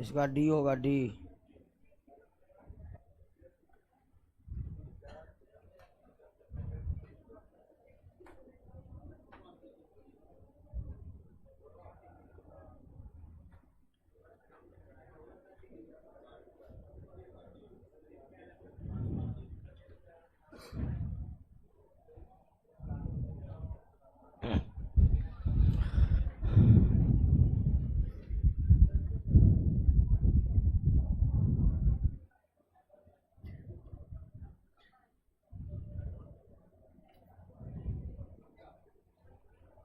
इसका डी होगा, डी।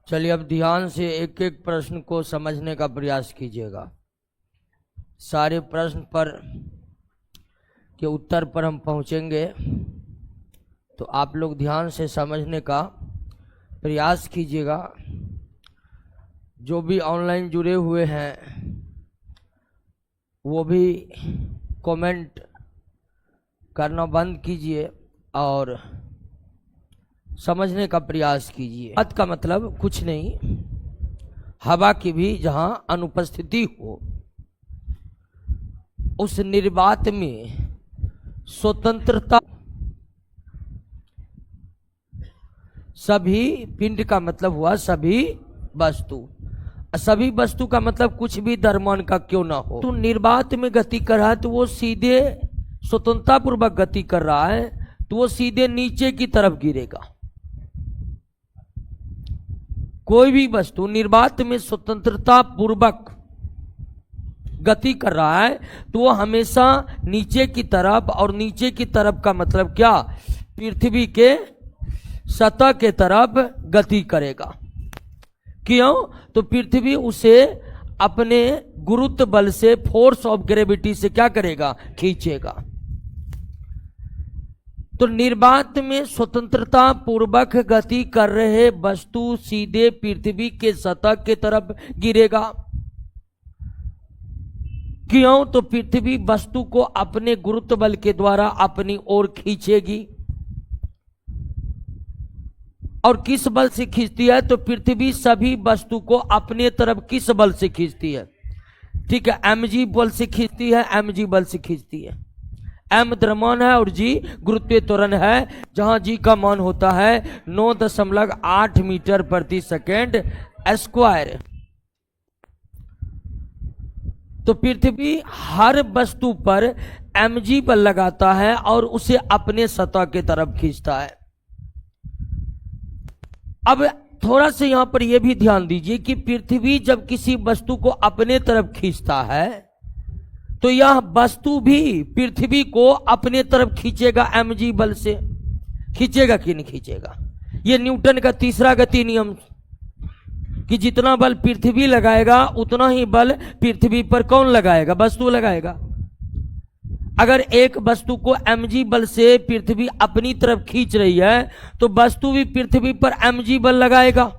चलिए अब ध्यान से एक एक प्रश्न को समझने का प्रयास कीजिएगा। सारे प्रश्न पर के उत्तर पर हम पहुंचेंगे, तो आप लोग ध्यान से समझने का प्रयास कीजिएगा। जो भी ऑनलाइन जुड़े हुए हैं वो भी कमेंट करना बंद कीजिए और समझने का प्रयास कीजिए। बात का मतलब कुछ नहीं, हवा की भी जहां अनुपस्थिति हो उस निर्वात में स्वतंत्रता, सभी पिंड का मतलब हुआ सभी वस्तु, सभी वस्तु का मतलब कुछ भी द्रव्यमान का क्यों ना हो। तो निर्वात में गति कर रहा है तो वो सीधे स्वतंत्रता पूर्वक गति कर रहा है तो वो सीधे नीचे की तरफ गिरेगा। कोई भी वस्तु निर्वात में स्वतंत्रता पूर्वक गति कर रहा है तो वो हमेशा नीचे की तरफ, और नीचे की तरफ का मतलब क्या, पृथ्वी के सतह के तरफ गति करेगा। क्यों? तो पृथ्वी उसे अपने गुरुत्व बल से, फोर्स ऑफ ग्रेविटी से क्या करेगा, खींचेगा। तो निर्वात में स्वतंत्रता पूर्वक गति कर रहे वस्तु सीधे पृथ्वी के सतह के तरफ गिरेगा। क्यों? तो पृथ्वी वस्तु को अपने गुरुत्व बल के द्वारा अपनी ओर खींचेगी। और किस बल से खींचती है? तो पृथ्वी सभी वस्तु को अपने तरफ किस बल से खींचती है? ठीक है, mg बल से खींचती है, mg बल से खींचती है। m द्रव्यमान है और g गुरुत्वीय त्वरण है, जहां g का मान होता है 9.8 मीटर प्रति सेकेंड स्क्वायर। तो पृथ्वी हर वस्तु पर mg बल लगाता है और उसे अपने सतह के तरफ खींचता है। अब थोड़ा सा यहां पर यह भी ध्यान दीजिए कि पृथ्वी जब किसी वस्तु को अपने तरफ खींचता है तो यह वस्तु भी पृथ्वी को अपने तरफ खींचेगा। mg बल से खींचेगा कि नहीं खींचेगा? यह न्यूटन का तीसरा गति नियम कि जितना बल पृथ्वी लगाएगा उतना ही बल पृथ्वी पर कौन लगाएगा? वस्तु लगाएगा। अगर एक वस्तु को mg बल से पृथ्वी अपनी तरफ खींच रही है तो वस्तु भी पृथ्वी पर mg बल लगाएगा।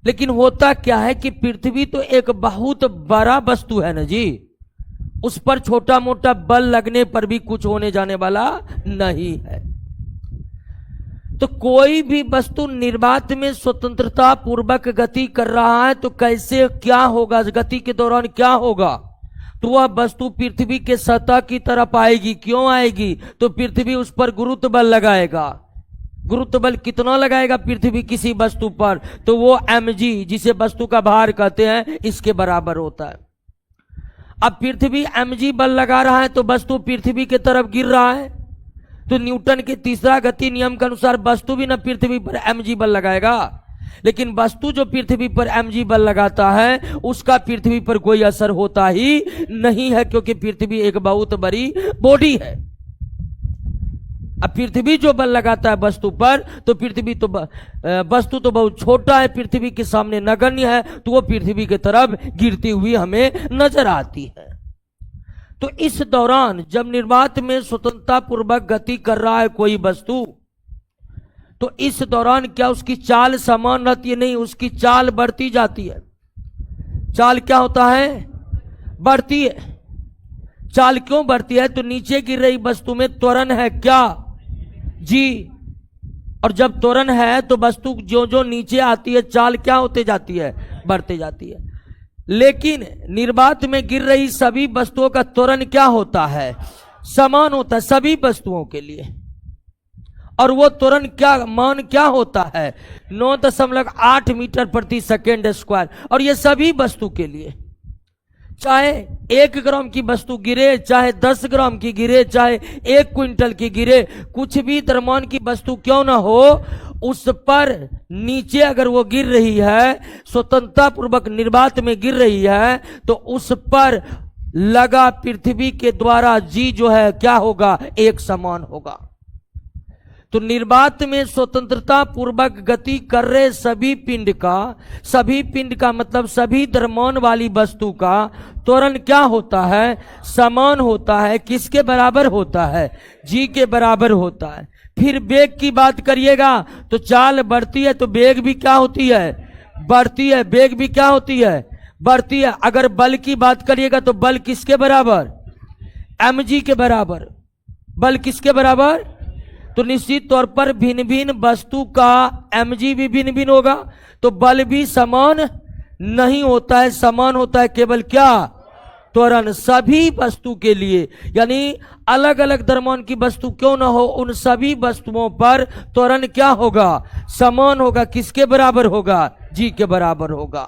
लेकिन होता क्या है कि पृथ्वी तो एक बहुत बड़ा वस्तु है ना जी, उस पर छोटा मोटा बल लगने पर भी कुछ होने जाने वाला नहीं है। तो कोई भी वस्तु निर्वात में स्वतंत्रता पूर्वक गति कर रहा है तो कैसे क्या होगा, गति के दौरान क्या होगा? तो वह वस्तु पृथ्वी के सतह की तरफ आएगी। क्यों आएगी? तो पृथ्वी उस पर गुरुत्व बल लगाएगा। गुरुत्व बल कितना लगाएगा पृथ्वी किसी वस्तु पर? तो वो mg, जिसे वस्तु का भार कहते हैं, इसके बराबर होता है। अब पृथ्वी mg बल लगा रहा है तो वस्तु पृथ्वी की तरफ गिर रहा है। तो न्यूटन के तीसरा गति नियम के अनुसार वस्तु भी ना पृथ्वी पर mg बल लगाएगा, लेकिन वस्तु जो पृथ्वी पर mg बल लगाता है उसका पृथ्वी पर कोई असर होता ही नहीं है, क्योंकि पृथ्वी एक बहुत बड़ी बॉडी है। अब पृथ्वी जो बल लगाता है वस्तु पर, तो पृथ्वी तो वस्तु तो बहुत छोटा है, पृथ्वी के सामने नगण्य है, तो वो पृथ्वी की तरफ गिरती हुई हमें नजर आती है। तो इस दौरान जब निर्वात में स्वतंत्रता पूर्वक गति कर रहा है कोई वस्तु, तो इस दौरान क्या उसकी चाल समान रहती है? नहीं, उसकी चाल बढ़ती जाती है। चाल क्या होता है? बढ़ती है। चाल क्यों बढ़ती है? तो नीचे गिर रही वस्तु में त्वरण है क्या? जी। और जब त्वरण है तो वस्तु जो जो नीचे आती है चाल क्या होते जाती है? बढ़ते जाती है। लेकिन निर्वात में गिर रही सभी वस्तुओं का त्वरण क्या होता है? समान होता है सभी वस्तुओं के लिए। और वो त्वरण क्या मान क्या होता है? 9.8 मीटर प्रति सेकेंड स्क्वायर। और ये सभी वस्तु के लिए, चाहे 1 ग्राम की वस्तु गिरे, चाहे 10 ग्राम की गिरे, चाहे 1 क्विंटल की गिरे, कुछ भी द्रव्यमान की वस्तु क्यों ना हो, उस पर नीचे अगर वो गिर रही है, स्वतंत्रता पूर्वक निर्वात में गिर रही है, तो उस पर लगा पृथ्वी के द्वारा जी जो है क्या होगा? एक समान होगा। तो निर्वात में स्वतंत्रता पूर्वक गति कर रहे सभी पिंड का मतलब सभी द्रव्यमान वाली वस्तु का त्वरण क्या होता है? समान होता है। किसके बराबर होता है? जी के बराबर होता है। फिर वेग की बात करिएगा तो चाल बढ़ती है तो वेग भी क्या होती है? बढ़ती है। वेग भी क्या होती है? बढ़ती है। अगर बल की बात करिएगा तो बल किसके बराबर? mg के बराबर। बल किसके बराबर? तो निश्चित तौर पर भिन्न भिन्न वस्तु का mg भी भिन्न भिन्न होगा, तो बल भी समान नहीं होता है। समान होता है केवल क्या? त्वरण। सभी वस्तु के लिए, यानी अलग अलग द्रव्यमान की वस्तु क्यों ना हो, उन सभी वस्तुओं पर त्वरण क्या होगा? समान होगा। किसके बराबर होगा? जी के बराबर होगा।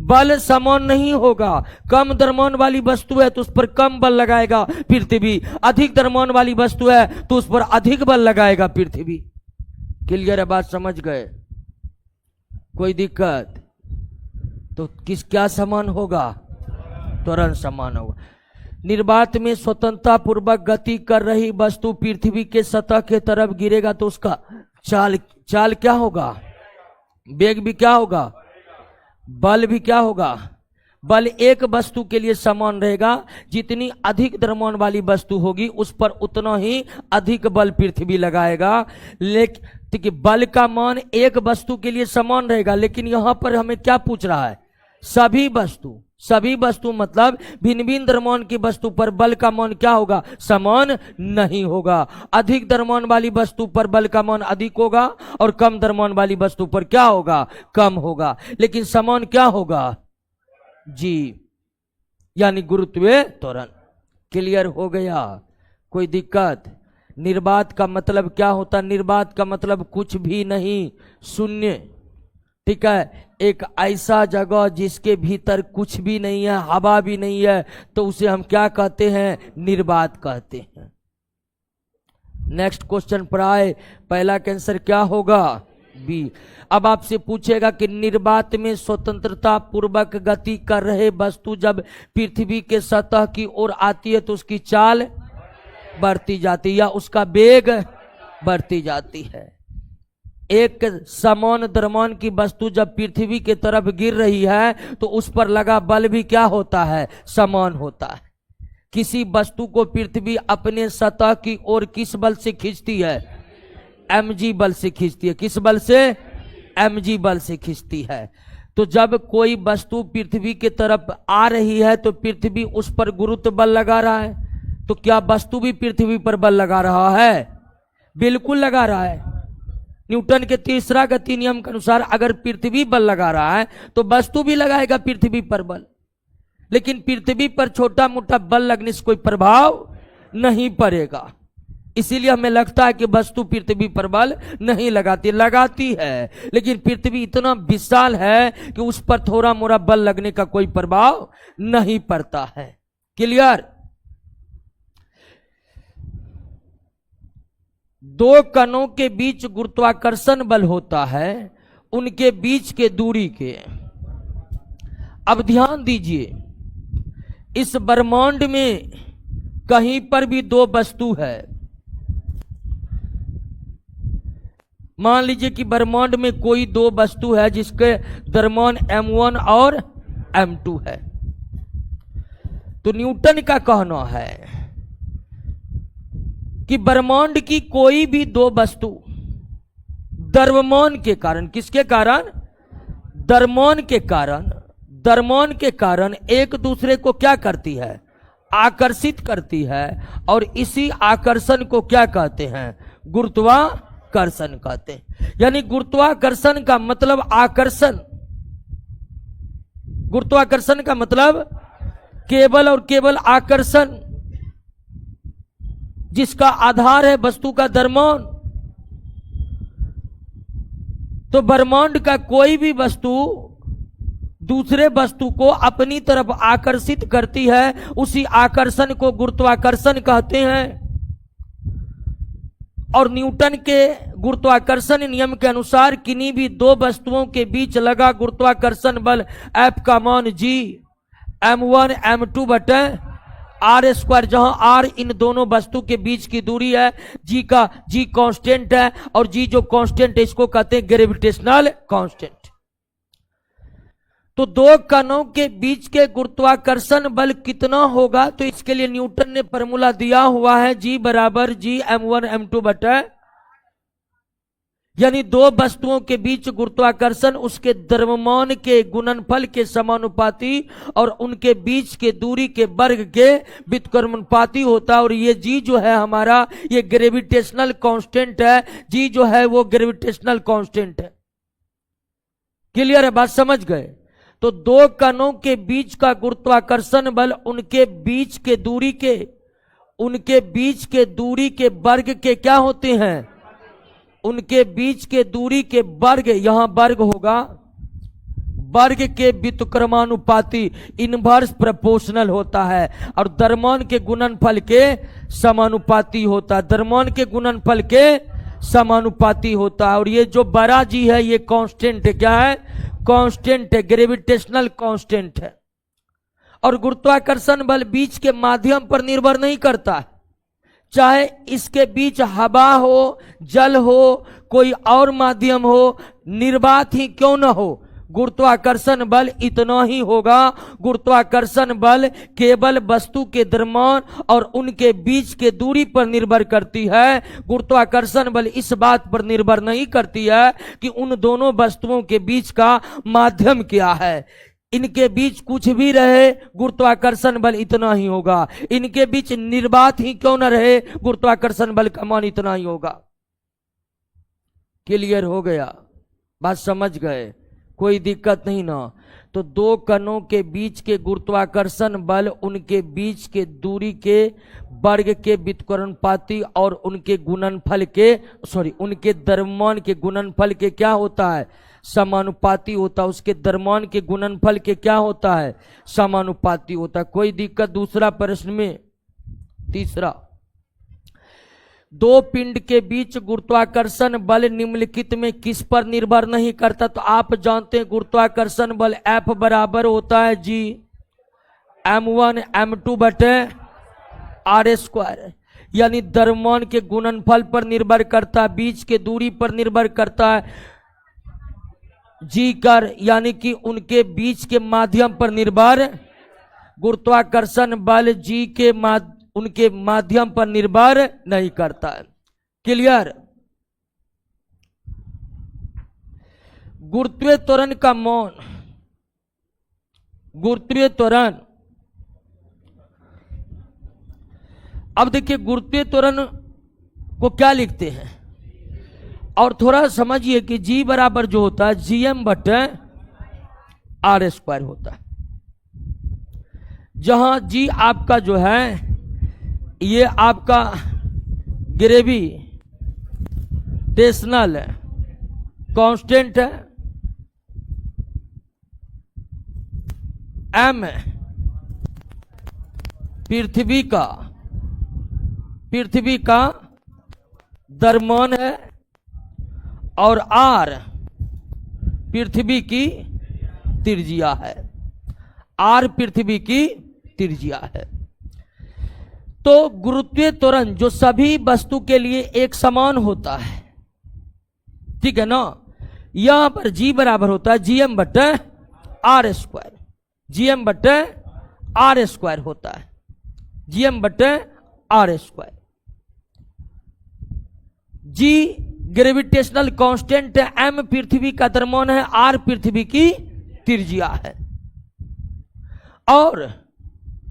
बल समान नहीं होगा। कम द्रव्यमान वाली वस्तु है तो उस पर कम बल लगाएगा पृथ्वी, अधिक द्रव्यमान वाली वस्तु है तो उस पर अधिक बल लगाएगा पृथ्वी। क्लियर है बात? समझ गए? कोई दिक्कत? तो क्या समान होगा? त्वरण समान होगा। निर्वात में स्वतंत्रता पूर्वक गति कर रही वस्तु पृथ्वी के सतह के तरफ गिरेगा तो उसका चाल क्या होगा? वेग भी क्या होगा? बल भी क्या होगा? बल एक वस्तु के लिए समान रहेगा। जितनी अधिक द्रव्यमान वाली वस्तु होगी उस पर उतना ही अधिक बल पृथ्वी लगाएगा। लेकिन बल का मान एक वस्तु के लिए समान रहेगा, लेकिन यहां पर हमें क्या पूछ रहा है? सभी वस्तु मतलब भिन्न भिन्न द्रव्यमान की वस्तु पर बल का मान क्या होगा? समान नहीं होगा। अधिक द्रव्यमान वाली वस्तु पर बल का मान अधिक होगा और कम द्रव्यमान वाली वस्तु पर क्या होगा? कम होगा। लेकिन समान क्या होगा? जी, यानी गुरुत्वीय त्वरण। क्लियर हो गया? कोई दिक्कत? निर्वात का मतलब क्या होता? निर्वात का मतलब कुछ भी नहीं, शून्य। ठीक है, एक ऐसा जगह जिसके भीतर कुछ भी नहीं है, हवा भी नहीं है, तो उसे हम क्या कहते हैं? निर्वात कहते हैं। नेक्स्ट क्वेश्चन पर आए। पहला का आंसर क्या होगा? बी। अब आपसे पूछेगा कि निर्वात में स्वतंत्रता पूर्वक गति कर रहे वस्तु जब पृथ्वी के सतह की ओर आती है तो उसकी चाल बढ़ती जाती है या उसका वेग बढ़ती जाती है। एक समान द्रव्यमान की वस्तु जब पृथ्वी के तरफ गिर रही है तो उस पर लगा बल भी क्या होता है? समान होता है। किसी वस्तु को पृथ्वी अपने सतह की ओर किस बल से खींचती है? mg बल से खींचती है। किस बल से? mg बल से खींचती है। तो जब कोई वस्तु पृथ्वी की तरफ आ रही है तो पृथ्वी उस पर गुरुत्व बल लगा रहा है, तो क्या वस्तु भी पृथ्वी पर बल लगा रहा है? बिल्कुल लगा रहा है। न्यूटन के तीसरा गति नियम के अनुसार अगर पृथ्वी बल लगा रहा है तो वस्तु भी लगाएगा पृथ्वी पर बल, लेकिन पृथ्वी पर छोटा मोटा बल लगने से कोई प्रभाव नहीं पड़ेगा। इसीलिए हमें लगता है कि वस्तु पृथ्वी पर बल नहीं लगाती है, लेकिन पृथ्वी इतना विशाल है कि उस पर थोड़ा मोड़ा बल लगने का कोई प्रभाव नहीं पड़ता है। क्लियर? दो कणों के बीच गुरुत्वाकर्षण बल होता है, उनके बीच के दूरी के। अब ध्यान दीजिए, इस ब्रह्मांड में कहीं पर भी दो वस्तु है। मान लीजिए कि ब्रह्मांड में कोई दो वस्तु है जिसके द्रव्यमान m1 और m2 है, तो न्यूटन का कहना है कि ब्रह्मांड की कोई भी दो वस्तु द्रव्यमान के कारण, किसके कारण? द्रव्यमान के कारण एक दूसरे को क्या करती है? आकर्षित करती है। और इसी आकर्षण को क्या कहते हैं? गुरुत्वाकर्षण कहते हैं। यानी गुरुत्वाकर्षण का मतलब आकर्षण। गुरुत्वाकर्षण का मतलब केवल और केवल आकर्षण, जिसका आधार है वस्तु का द्रव्यमान। तो ब्रह्मांड का कोई भी वस्तु दूसरे वस्तु को अपनी तरफ आकर्षित करती है, उसी आकर्षण को गुरुत्वाकर्षण कहते हैं। और न्यूटन के गुरुत्वाकर्षण नियम के अनुसार किन्हीं भी दो वस्तुओं के बीच लगा गुरुत्वाकर्षण बल F का मान G m1 m2 बटे r स्क्वायर, जहां r इन दोनों वस्तु के बीच की दूरी है, G कांस्टेंट है, और G जो कांस्टेंट है इसको कहते हैं ग्रेविटेशनल कांस्टेंट। तो दो कणों के बीच के गुरुत्वाकर्षण बल कितना होगा, तो इसके लिए न्यूटन ने फॉर्मूला दिया हुआ है G बराबर G m1 m2 बटे, यानी दो वस्तुओं के बीच गुरुत्वाकर्षण उसके द्रव्यमान के गुणनफल के समानुपाती और उनके बीच के दूरी के वर्ग के व्युत्क्रमानुपाती होता है। और ये G जो है हमारा, ये ग्रेविटेशनल कांस्टेंट है। G जो है वो ग्रेविटेशनल कांस्टेंट है। क्लियर है, बात समझ गए? तो दो कणों के बीच का गुरुत्वाकर्षण बल उनके बीच के दूरी के वर्ग के क्या होते हैं, उनके बीच के दूरी के वर्ग, यहां वर्ग होगा, वर्ग के व्युत्क्रमानुपाती इनवर्स प्रोपोर्शनल होता है, और द्रव्यमान के गुणनफल के समानुपाती होता है, द्रव्यमान के गुणनफल के समानुपाती होता है। और ये जो बड़ा जी है ये कांस्टेंट है, क्या है, कांस्टेंट है, ग्रेविटेशनल कांस्टेंट है। और गुरुत्वाकर्षण बल बीच के माध्यम पर निर्भर नहीं करता है, चाहे इसके बीच हवा हो, जल हो, कोई और माध्यम हो, निर्वात ही क्यों न हो, गुरुत्वाकर्षण बल इतना ही होगा। गुरुत्वाकर्षण बल केवल वस्तु के द्रव्यमान और उनके बीच के दूरी पर निर्भर करती है। गुरुत्वाकर्षण बल इस बात पर निर्भर नहीं करती है कि उन दोनों वस्तुओं के बीच का माध्यम क्या है। इनके बीच कुछ भी रहे, गुरुत्वाकर्षण बल इतना ही होगा। इनके बीच निर्वात ही क्यों न रहे, गुरुत्वाकर्षण बल का मान इतना ही होगा। क्लियर हो गया, बात समझ गए, कोई दिक्कत नहीं ना। तो दो कणों के बीच के गुरुत्वाकर्षण बल उनके बीच के दूरी के वर्ग के व्युत्क्रमानुपाती और उनके गुणनफल के उनके द्रव्यमान के गुणनफल के क्या होता है, समानुपाती होता है। उसके द्रव्यमान के गुणनफल के क्या होता है, समानुपाती होता है। कोई दिक्कत? दूसरा प्रश्न में, तीसरा, दो पिंड के बीच गुरुत्वाकर्षण बल निम्नलिखित में किस पर निर्भर नहीं करता? तो आप जानते हैं गुरुत्वाकर्षण बल F बराबर होता है G m1 m2 बटे r स्क्वायर, यानी द्रव्यमान के गुणनफल पर निर्भर करता है, बीच के दूरी पर निर्भर करता है, G कर यानी कि उनके बीच के माध्यम पर निर्भर, गुरुत्वाकर्षण बल G के उनके माध्यम पर निर्भर नहीं करता है। क्लियर? गुरुत्वीय त्वरण का मान, गुरुत्वीय त्वरण, अब देखिए गुरुत्वीय त्वरण को क्या लिखते हैं, और थोड़ा समझिए कि G बराबर जो होता है Gm बटे r स्क्वायर होता है, जहां G आपका जो है ये आपका ग्रेविटेशनल कांस्टेंट है, M पृथ्वी का द्रव्यमान है, और R पृथ्वी की त्रिज्या है, R पृथ्वी की त्रिज्या है। तो गुरुत्वीय त्वरण जो सभी वस्तु के लिए एक समान होता है, ठीक है ना, यहां पर G बराबर होता है Gm बटे r स्क्वायर, Gm बटे r स्क्वायर होता है, Gm बटे r square. G gravitational constant है, M पृथ्वी का द्रव्यमान है, R पृथ्वी की त्रिज्या है। और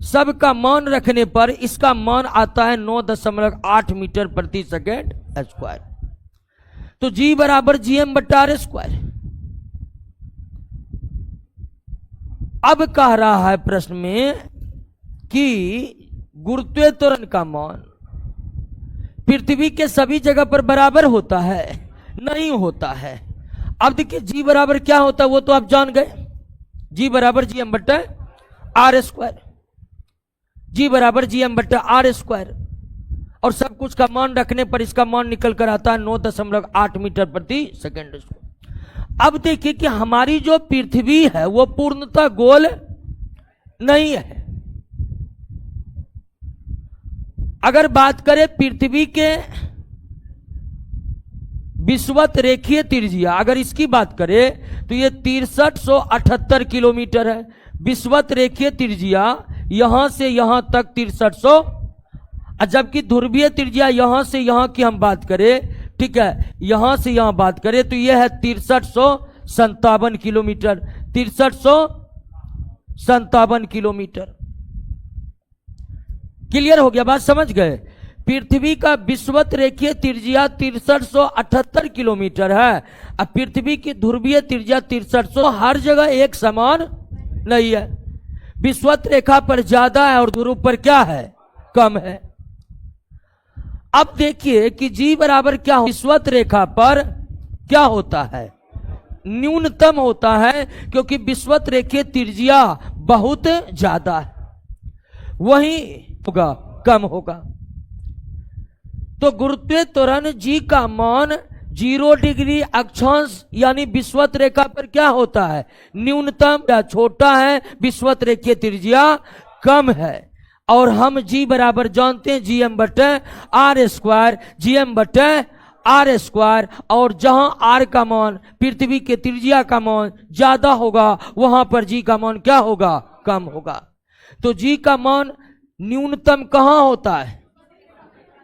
सबका मान रखने पर इसका मान आता है 9.8 मीटर प्रति सेकेंड स्क्वायर। तो G बराबर Gm बटा r स्क्वायर। अब कह रहा है प्रश्न में कि गुरुत्वीय त्वरण का मान पृथ्वी के सभी जगह पर बराबर होता है? नहीं होता है। अब देखिए जी बराबर क्या होता है वो तो आप जान गए, जी बराबर जी एम बट्टा आर स्क्वायर, जी बराबर जी एम बट्टा आर स्क्वायर, और सब कुछ का मान रखने पर इसका मान निकल कर आता है 9.8 मीटर प्रति सेकेंड स्क्वायर। अब देखिए कि हमारी जो पृथ्वी है वो पूर्णतः गोल नहीं है। अगर बात करें पृथ्वी के विषुवत रेखीय त्रिज्या, अगर इसकी बात करें तो ये 6378 किलोमीटर है। विषुवत रेखीय त्रिज्या यहां से यहां तक 6300, जबकि ध्रुवीय त्रिज्या यहां से यहां की हम बात करें, ठीक है, यहां से यहां बात करें तो यह है 6357 किलोमीटर, 6357 किलोमीटर। क्लियर हो गया, बात समझ गए? पृथ्वी का विषुवत रेखीय त्रिज्या 6378 किलोमीटर है। अब पृथ्वी की ध्रुवीय त्रिज्या 6300, हर जगह एक समान नहीं है। विषुवत रेखा पर ज्यादा है और ध्रुव पर क्या है? कम है। अब देखिए कि जी बराबर क्या हो, विषुवत रेखा पर क्या होता है? न्यूनतम होता है, क्योंकि विषुवत रेखीय त्रिज्या बहुत ज्यादा है, वही होगा, कम होगा। तो गुरुत्वीय त्वरण जी का मान 0 डिग्री अक्षांश यानी विषुवत रेखा पर क्या होता है? न्यूनतम या छोटा है, विषुवत रेखीय त्रिज्या कम है। और हम जी बराबर जानते हैं जी एम बटे आर स्क्वायर, जी एम बटे आर स्क्वायर, और जहां आर का मान पृथ्वी के त्रिज्या का मान ज्यादा होगा वहां पर जी का मान क्या होगा? कम होगा। तो जी का मान न्यूनतम कहां होता है?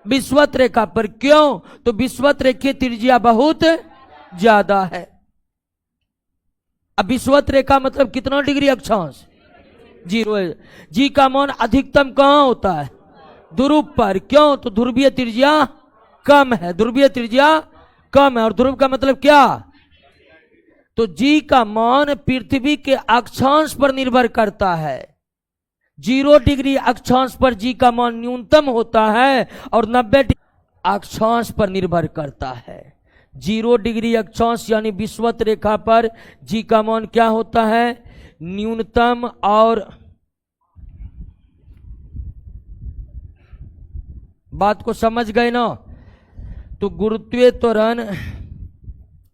विषुवत रेखा पर। क्यों? तो विषुवत रेखीय त्रिज्या बहुत ज्यादा है। अब विषुवत रेखा मतलब कितना डिग्री अक्षांश? 0 है। जी का मान अधिकतम कहां होता है? ध्रुव पर। क्यों? तो ध्रुवीय त्रिज्या कम है, ध्रुवीय त्रिज्या कम है, और ध्रुव का मतलब क्या? तो जी का मान पृथ्वी के अक्षांश पर निर्भर करता है। 0 डिग्री अक्षांश पर जी का मान न्यूनतम होता है और 90 डिग्री अक्षांश पर निर्भर करता है। 0 डिग्री अक्षांश यानी विषुवत रेखा पर जी का मान क्या होता है? न्यूनतम। और बात को समझ गए ना? तो गुरुत्वीय त्वरण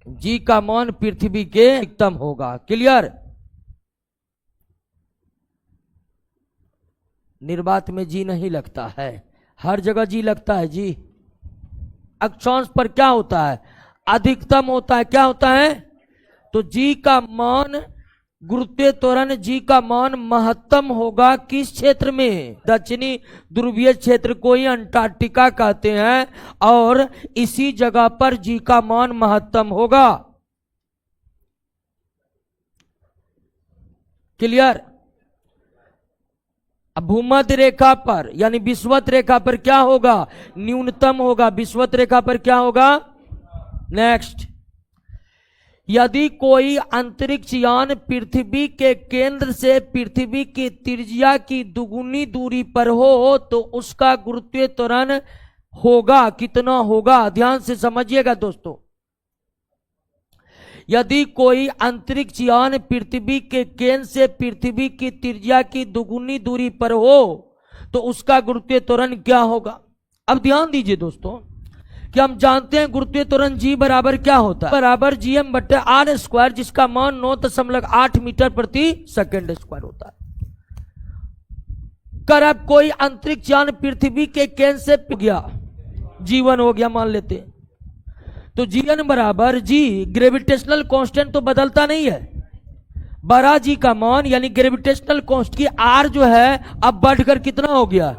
जी का मान पृथ्वी के अधिकतम होगा। क्लियर? निर्वात में जी नहीं लगता है, हर जगह जी लगता है। जी अक्षांश पर क्या होता है? अधिकतम होता है। क्या होता है? तो जी का मान, गुरुत्वीय त्वरण जी का मान महत्तम होगा किस क्षेत्र में? दक्षिणी ध्रुवीय क्षेत्र को ही अंटार्कटिका कहते हैं, और इसी जगह पर जी का मान महत्तम होगा। क्लियर? अब भूमध्य रेखा पर यानी विषुवत रेखा पर क्या होगा? न्यूनतम होगा। विषुवत रेखा पर क्या होगा? नेक्स्ट, यदि कोई अंतरिक्ष यान पृथ्वी के केंद्र से पृथ्वी की त्रिज्या की दुगुनी दूरी पर हो तो उसका गुरुत्वीय त्वरण होगा कितना होगा? ध्यान से समझिएगा दोस्तों। यदि कोई अंतरिक्ष यान पृथ्वी के केंद्र से पृथ्वी की त्रिज्या की दुगुनी दूरी पर हो तो उसका गुरुत्वीय त्वरण क्या होगा? अब ध्यान दीजिए दोस्तों कि हम जानते हैं गुरुत्वीय त्वरण जी बराबर क्या होता है? बराबर जी एम बटे आर स्क्वायर, जिसका मान 9.8 मीटर प्रति सेकेंड स्क्वायर होता है। कर अब कोई अंतरिक्ष यान पृथ्वी के केंद्र से गया, जीवन हो गया मान लेते हैं, तो जीएन बराबर जी, ग्रेविटेशनल कांस्टेंट तो बदलता नहीं है, बड़ा जी का मान यानी ग्रेविटेशनल कांस्टेंट की आर जो है अब बढ़कर कितना हो गया?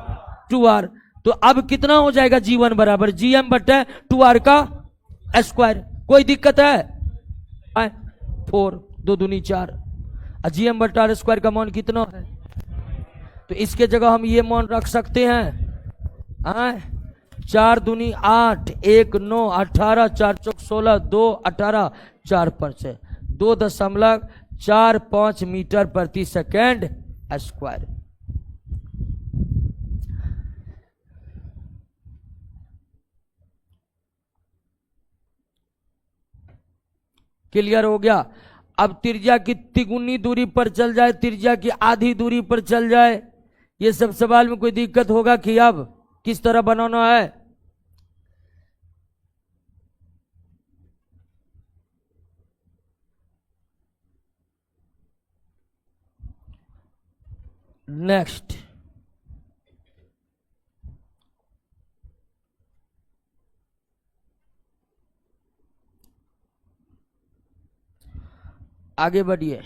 2r। तो अब कितना हो जाएगा? जी1 बराबर जी एम बटे 2r का स्क्वायर। कोई दिक्कत है? 4 2 दूनी 4, जी एम बटे आर स्क्वायर का मान कितना है? तो इसके जगह हम ये मान रख सकते हैं 4 दूनी 8, 1 9, 18, 4 चौक 16, 2 18, 4 5 2.4 45 मीटर प्रति सेकेंड स्क्वायर। क्लियर हो गया। अब त्रिज्या की तिगुनी दूरी पर चल जाए, त्रिज्या की आधी दूरी पर चल जाए, ये सब सवाल में कोई दिक्कत होगा कि अब किस तरह बनाना है? नेक्स्ट, आगे बढ़िए।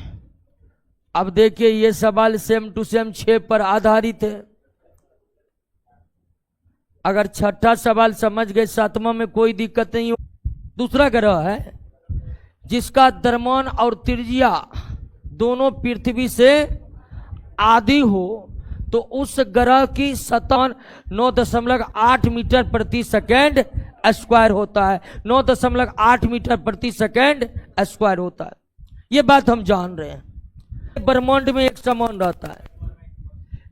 अब देखिए ये सवाल सेम टू सेम 6 पर आधारित है। अगर छठा सवाल समझ गए, सातवां में कोई दिक्कत नहीं हो। दूसरा ग्रह है जिसका द्रव्यमान और त्रिज्या दोनों पृथ्वी से आधी हो, तो उस ग्रह की सतह 9.8 मीटर प्रति सेकेंड स्क्वायर होता है। 9.8 मीटर प्रति सेकेंड स्क्वायर होता है। ये बात हम जान रहे हैं। ब्रह्मांड में एक समान रहता है,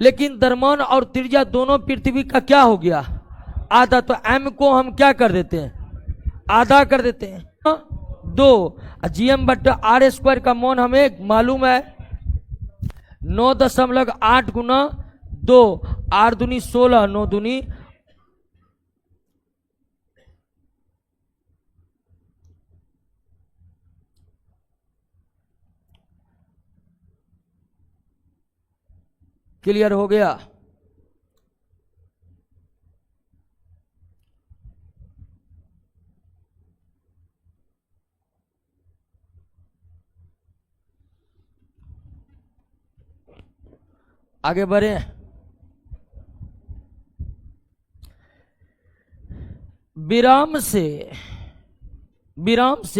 लेकिन द्रव्यमान और त्रिज्या दोनों पृथ्वी का क्या हो गया? आधा। तो m को हम क्या कर देते हैं? आधा कर देते हैं। 2 GM/r² का मान हमें मालूम है 9.8 गुना 2, 8 दूनी 16, 9 दूनी क्लियर हो गया। आगे बढ़े। विराम से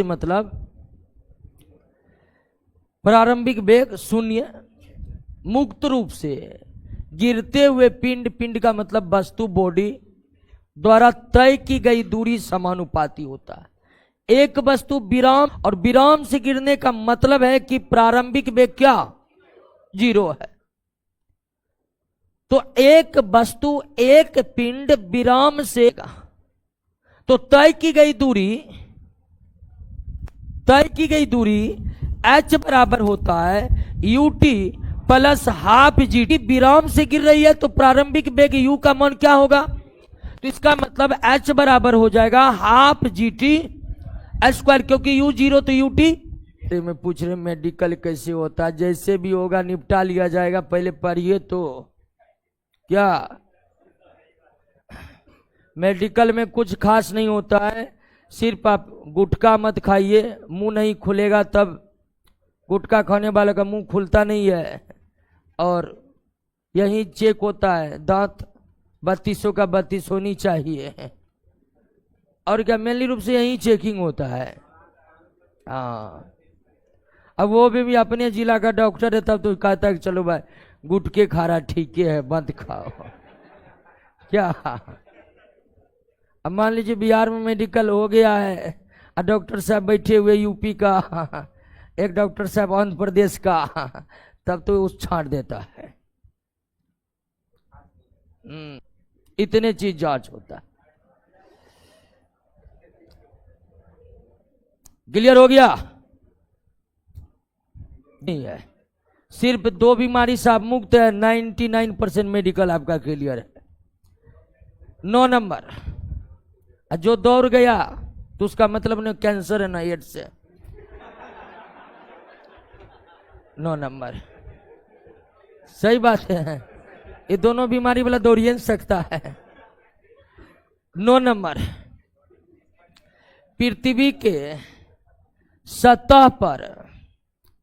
मतलब प्रारंभिक वेग 0, मुक्त रूप से गिरते हुए पिंड का मतलब वस्तु बॉडी द्वारा तय की गई दूरी समानुपाती होता है। एक वस्तु विराम, और विराम से गिरने का मतलब है कि प्रारंभिक वेग क्या? 0 है। तो एक वस्तु, एक पिंड विराम से, तो तय की गई दूरी h बराबर होता है ut प्लस हाफ gt। विराम से गिर रही है तो प्रारंभिक वेग u का मान क्या होगा? तो इसका मतलब h बराबर हो जाएगा हाफ gt स्क्वायर, क्योंकि u 0 तो ut। में पूछ रहे मेडिकल कैसे होता है? जैसे भी होगा निपटा लिया जाएगा, पहले पढ़िए तो। क्या मेडिकल में कुछ खास नहीं होता है, सिर्फ आप गुटखा मत खाइए, मुंह नहीं खुलेगा तब। गुटखा खाने वाले का मुंह खुलता नहीं है, और यही चेक होता है। दांत 32 का 32 होनी चाहिए, और क्या मेनली रूप से यही चेकिंग होता है। हाँ, अब वो भी अपने जिला का डॉक्टर है, तब तो कहता है कि चलो भाई गुटके खा रहा ठीक है, बंद खाओ। क्या अब मान लीजिए बिहार में मेडिकल हो गया है, और डॉक्टर साहब बैठे हुए यूपी का, एक डॉक्टर साहब आंध्र प्रदेश का, तब तो उस छांट देता है। इतने चीज जांच होता है। क्लियर हो गया? नहीं है, सिर्फ 2 बीमारी से आप मुक्त है, 99% मेडिकल आपका क्लियर है। 9 नंबर, जो दौड़ गया तो उसका मतलब ना कैंसर है ना एड्स है। 9 नंबर, सही बात है, ये दोनों बीमारी वाला दौड़ ही नहीं सकता है। 9 नंबर, पृथ्वी के सतह पर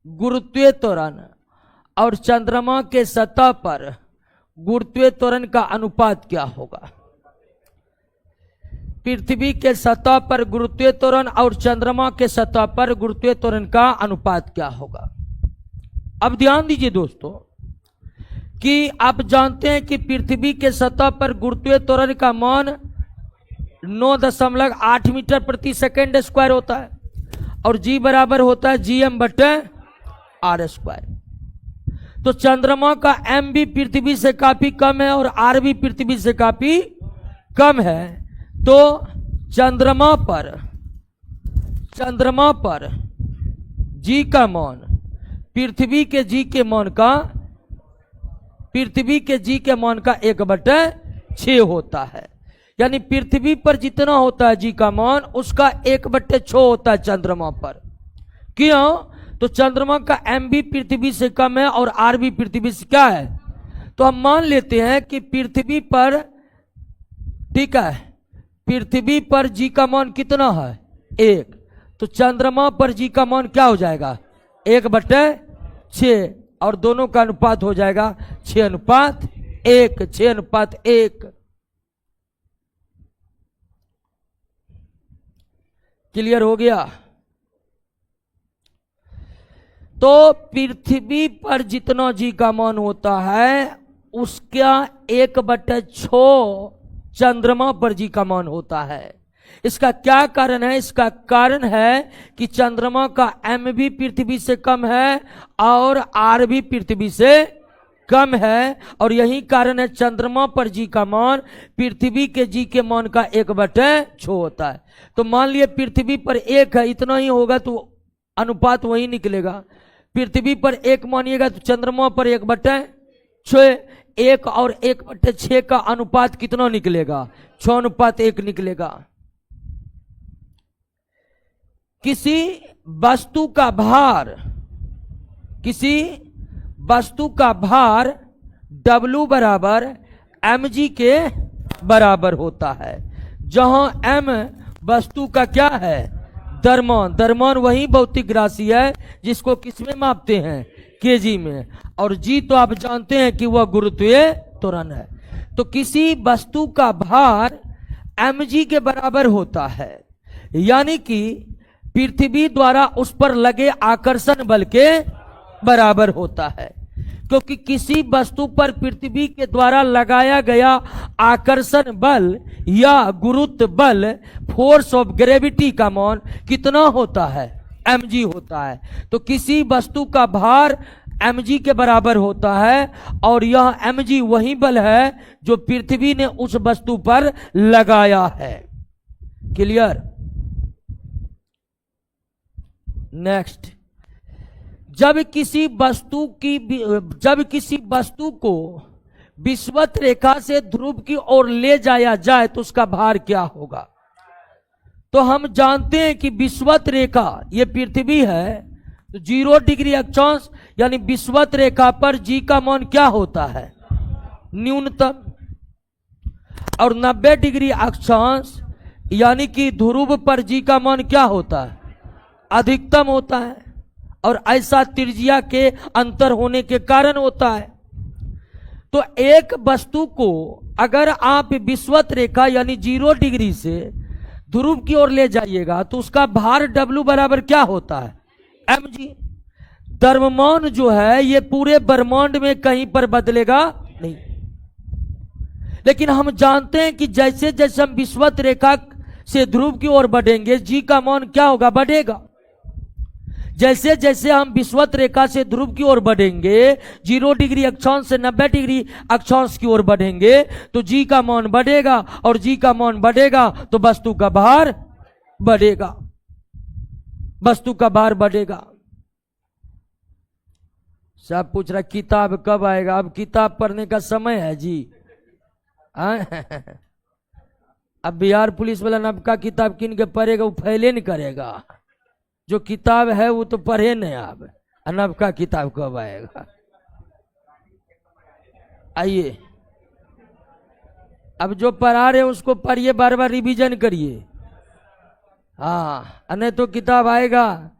गुरुत्वीय त्वरण और चंद्रमा के सतह पर गुरुत्वीय त्वरण का अनुपात क्या होगा? पृथ्वी के सतह पर गुरुत्वीय त्वरण और चंद्रमा के सतह पर गुरुत्वीय त्वरण का अनुपात क्या होगा? अब ध्यान दीजिए दोस्तों कि आप जानते हैं कि पृथ्वी के सतह पर गुरुत्वीय त्वरण का मान 9.8 मीटर प्रति सेकेंड स्क्वायर होता है, और g बराबर होता है gm/r²। R square. तो चंद्रमा का m भी पृथ्वी से काफी कम है और r भी पृथ्वी से काफी कम है। तो चंद्रमा पर g का मान पृथ्वी के g के मान का 1/6 होता है। यानी पृथ्वी पर जितना होता है g का मान उसका 1/6 होता है चंद्रमा पर। क्यों? तो चंद्रमा का m भी पृथ्वी से कम है और r भी पृथ्वी से क्या है। तो हम मान लेते हैं कि पृथ्वी पर, ठीक है, पृथ्वी पर g का मान कितना है 1, तो चंद्रमा पर g का मान क्या हो जाएगा 1/6 और दोनों का अनुपात हो जाएगा 6:1। 6:1। क्लियर हो गया? तो पृथ्वी पर जितना जी का मान होता है उसका 1/6 चंद्रमा पर जी का मान होता है। इसका क्या कारण है? इसका कारण है कि चंद्रमा का m भी पृथ्वी से कम है और r भी पृथ्वी से कम है, और यही कारण है चंद्रमा पर जी का मान पृथ्वी के जी के मान का 1/6 होता है। तो मान लिए पृथ्वी पर 1 है, इतना ही होगा तो अनुपात वही निकलेगा। पृथ्वी पर 1 मानिएगा तो चंद्रमा पर 1/6, 1 और 1/6 का अनुपात कितना निकलेगा 6:1 निकलेगा। किसी वस्तु का भार W बराबर mg के बराबर होता है, जहां m वस्तु का क्या है द्रव्यमान वही भौतिक राशि है जिसको किसमें मापते हैं केजी में, और g तो आप जानते हैं कि वह गुरुत्वीय त्वरण है। तो किसी वस्तु का भार mg के बराबर होता है, यानी कि पृथ्वी द्वारा उस पर लगे आकर्षण बल के बराबर होता है। क्योंकि किसी वस्तु पर पृथ्वी के द्वारा लगाया गया आकर्षण बल या गुरुत्व बल फोर्स ऑफ ग्रेविटी का मान कितना होता है mg होता है। तो किसी वस्तु का भार mg के बराबर होता है, और यह mg वही बल है जो पृथ्वी ने उस वस्तु पर लगाया है। क्लियर? नेक्स्ट, जब किसी वस्तु को विषुवत रेखा से ध्रुव की ओर ले जाया जाए तो उसका भार क्या होगा। तो हम जानते हैं कि विषुवत रेखा ये पृथ्वी है, तो 0 डिग्री अक्षांश यानी विषुवत रेखा पर जी का मान क्या होता है न्यूनतम, और 90 डिग्री अक्षांश यानी कि ध्रुव पर जी का मान क्या होता है अधिकतम होता है, और ऐसा त्रिज्या के अंतर होने के कारण होता है। तो एक वस्तु को अगर आप विषुवत रेखा यानी 0 डिग्री से ध्रुव की ओर ले जाइएगा तो उसका भार W बराबर क्या होता है mg। द्रव्यमान जो है ये पूरे ब्रह्मांड में कहीं पर बदलेगा नहीं, लेकिन हम जानते हैं कि जैसे जैसे हम विषुवत रेखा से ध्रुव की ओर बढ़ेंगे जी का मान क्या होगा बढ़ेगा। जैसे जैसे हम विषुवत रेखा से ध्रुव की ओर बढ़ेंगे 0 डिग्री अक्षांश से 90 डिग्री अक्षांश की ओर बढ़ेंगे तो जी का मान बढ़ेगा, और जी का मान बढ़ेगा तो वस्तु का भार बढ़ेगा, वस्तु का भार बढ़ेगा। सब पूछ रहा किताब कब आएगा, अब किताब पढ़ने का समय है जी। अब बिहार पुलिस वाला नबका किताब किन के पढ़ेगा, वो फैले नहीं करेगा। जो किताब है वो तो पढ़े नहीं, आप नबका किताब कब आएगा। आइए, अब जो पढ़ा रहे उसको पढ़िए, बार बार रिवीजन करिए। हाँ, नहीं तो किताब आएगा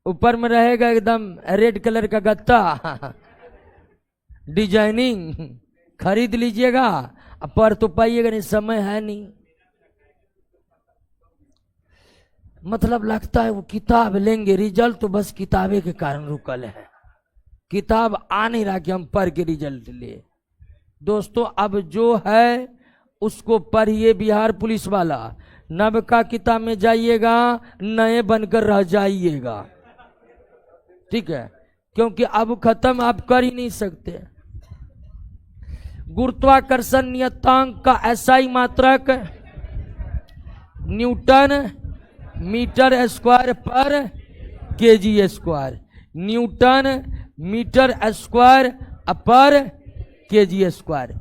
ऊपर में रहेगा एकदम रेड कलर का गत्ता डिजाइनिंग, खरीद लीजिएगा, पढ़ तो पाइएगा नहीं, समय है नहीं। मतलब लगता है वो किताब लेंगे, रिजल्ट तो बस किताबे के कारण रुकल है, किताब आ नहीं रहा कि हम पढ़ के रिजल्ट ले। दोस्तों अब जो है उसको पढ़िए। बिहार पुलिस वाला नबका किताब में जाइएगा, नए बनकर रह जाइएगा, ठीक है। क्योंकि अब खत्म, आप कर ही नहीं सकते। गुरुत्वाकर्षण नियतांक का एसआई मात्रक न्यूटन मीटर स्क्वायर पर KG square, newton metre square पर केजी स्क्वायर।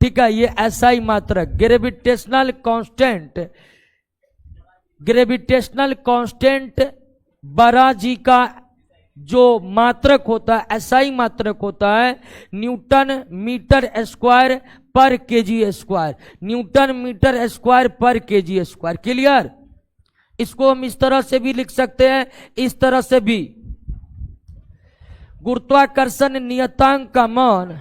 ठीक है, ये एसआई मात्रक ग्रेविटेशनल कांस्टेंट बड़ा जी का जो मात्रक होता है, एसआई मात्रक होता है न्यूटन मीटर स्क्वायर पर KG square, newton metre square पर केजी स्क्वायर। क्लियर? इसको हम इस तरह से भी लिख सकते हैं, इस तरह से भी। गुरुत्वाकर्षण नियतांक का मान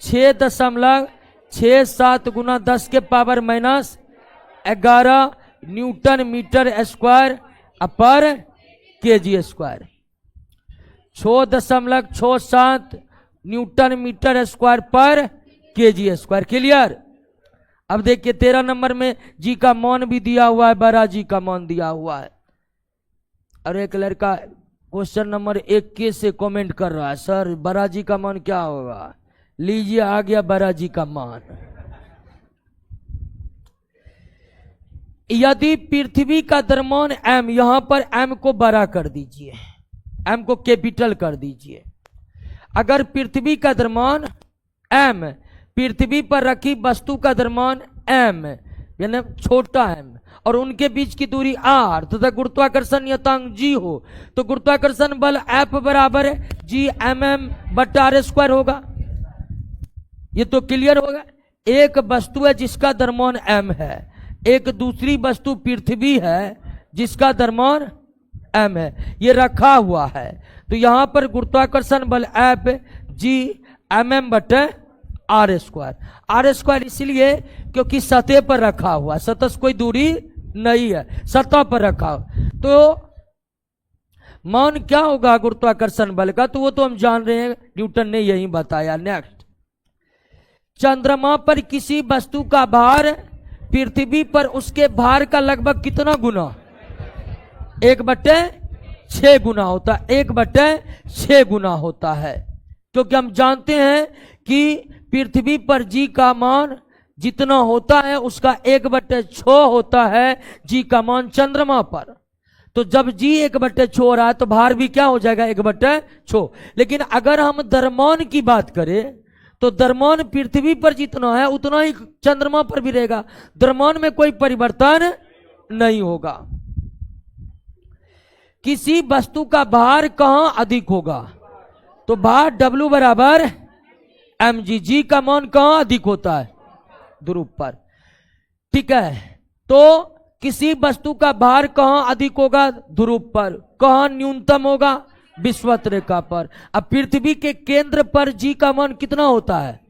6.67 गुना 10 के पावर -11 न्यूटन मीटर स्क्वायर पर KG square. 6.67 newton metre square पर केजी स्क्वायर। क्लियर? अब देखिए 13 नंबर में जी का मान भी दिया हुआ है, बड़ा जी का मान दिया हुआ है। और एक लड़का क्वेश्चन नंबर 21 से कमेंट कर रहा है, सर बड़ा जी का मान क्या होगा? लीजिए, आ गया बड़ा जी का मान। यदि पृथ्वी का द्रव्यमान m, यहां पर m को बड़ा कर दीजिए, m को कैपिटल कर दीजिए। अगर पृथ्वी का द्रव्यमान m, पृथ्वी पर रखी वस्तु का द्रव्यमान m यानी छोटा m, और उनके बीच की दूरी r तथा गुरुत्वाकर्षण नियतांक g हो, तो गुरुत्वाकर्षण बल F बराबर है g mm बटा r स्क्वायर होगा। ये तो क्लियर होगा। एक वस्तु है जिसका द्रव्यमान m है, एक दूसरी वस्तु पृथ्वी है जिसका द्रव्यमान m है, ये रखा हुआ है। तो यहां पर गुरुत्वाकर्षण बल F g mm बटे आर स्क्वायर। आर स्क्वायर इसलिए क्योंकि सतह पर रखा हुआ, सतह से कोई दूरी नहीं है, सतह पर रखा हुआ। तो मान क्या होगा गुरुत्वाकर्षण बल का? तो वो तो हम जान रहे हैं, न्यूटन ने यही बताया। नेक्स्ट, चंद्रमा पर किसी वस्तु का भार पृथ्वी पर उसके भार का लगभग कितना गुना? 1/6 गुना होता है, 1/6 गुना होता है। क्योंकि हम जानते हैं कि पृथ्वी पर जी का मान जितना होता है उसका 1/6 होता है जी का मान चंद्रमा पर। तो जब जी 1/6 हो रहा है तो भार भी क्या हो जाएगा? 1/6। लेकिन अगर हम द्रव्यमान की बात करें तो द्रव्यमान पृथ्वी पर जितना है उतना ही चंद्रमा पर भी रहेगा, द्रव्यमान में कोई परिवर्तन नहीं होगा। किसी वस्तु का भार कहां अधिक होगा? तो भार W बराबर mg, जी का मान कहां अधिक होता है? ध्रुव पर। ठीक है, तो किसी वस्तु का भार कहां अधिक होगा? ध्रुव पर। कहां न्यूनतम होगा? विषुवत रेखा पर। अब पृथ्वी के केंद्र पर जी का मान कितना होता है?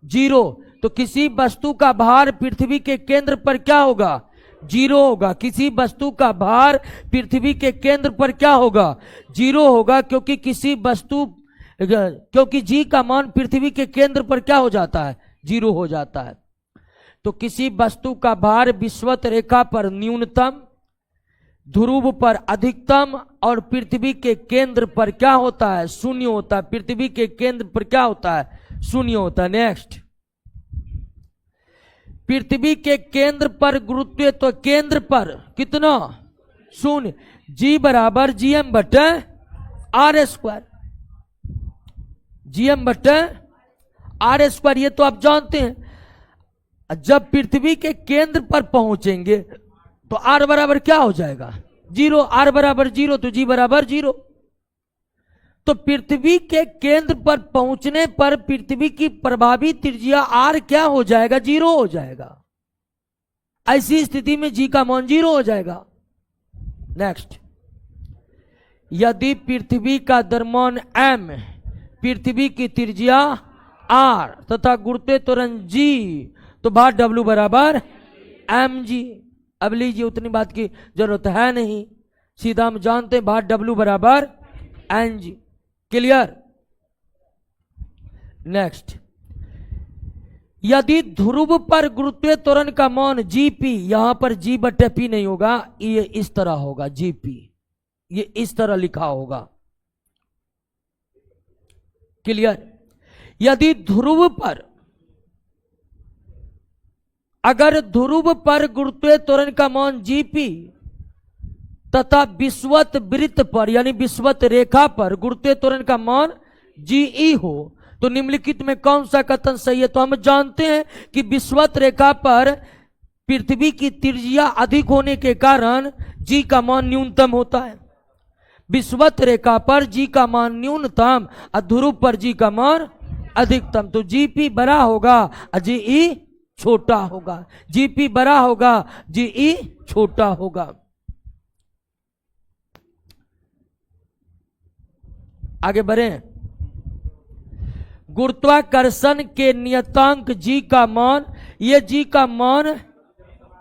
0। तो किसी वस्तु का भार पृथ्वी के केंद्र पर क्या होगा? 0 होगा। किसी वस्तु का भार पृथ्वी के केंद्र पर क्या होगा? 0 होगा, क्योंकि जी का मान पृथ्वी के केंद्र पर क्या हो जाता है? 0 हो जाता है। तो किसी वस्तु का भार विषुवत रेखा पर न्यूनतम, ध्रुव पर अधिकतम और पृथ्वी के केंद्र पर क्या होता है? 0 होता है। पृथ्वी के केंद्र पर क्या होता है? 0 होता है। नेक्स्ट, पृथ्वी के केंद्र पर गुरुत्व केंद्र पर कितना? 0। जी बराबर gm बटे आर स्क्वायर, gm बटे आर स्क्वायर। ये तो आप जानते हैं। जब पृथ्वी के केंद्र पर पहुंचेंगे तो r बराबर क्या हो जाएगा? 0। r बराबर 0 तो g बराबर 0। तो पृथ्वी के केंद्र पर पहुंचने पर पृथ्वी की प्रभावी त्रिज्या r क्या हो जाएगा? 0 हो जाएगा। ऐसी स्थिति में g का मान 0 हो जाएगा। नेक्स्ट, यदि पृथ्वी का द्रव्यमान m, पृथ्वी की त्रिज्या r तथा गुरुत्व त्वरण g, तो भार W बराबर mg। अब लीजिए, उतनी बात की जरूरत है नहीं, सीधा हम जानते हैं भार W बराबर mg। क्लियर? नेक्स्ट, यदि ध्रुव पर गुरुत्व त्वरण का मान Gp, यहां पर G बटे P नहीं होगा, ये इस तरह होगा Gp, ये इस तरह लिखा होगा। क्लियर। यदि ध्रुव पर, अगर ध्रुव पर गुरुत्वीय त्वरण का मान जीपी तथा विषुवत वृत्त पर यानी विषुवत रेखा पर गुरुत्वीय त्वरण का मान जीई हो तो निम्नलिखित में कौन सा कथन सही है? तो हम जानते हैं कि विषुवत रेखा पर पृथ्वी की त्रिज्या अधिक होने के कारण जी का मान न्यूनतम होता है। विषुवत रेखा पर जी का मान न्यूनतम और ध्रुव पर जी का मान अधिकतम, तो जीपी बड़ा होगा और जीई छोटा होगा। जीपी बड़ा होगा, जीई छोटा होगा। आगे बढ़े। गुरुत्वाकर्षण के नियतांक जी का मान, ये जी का मान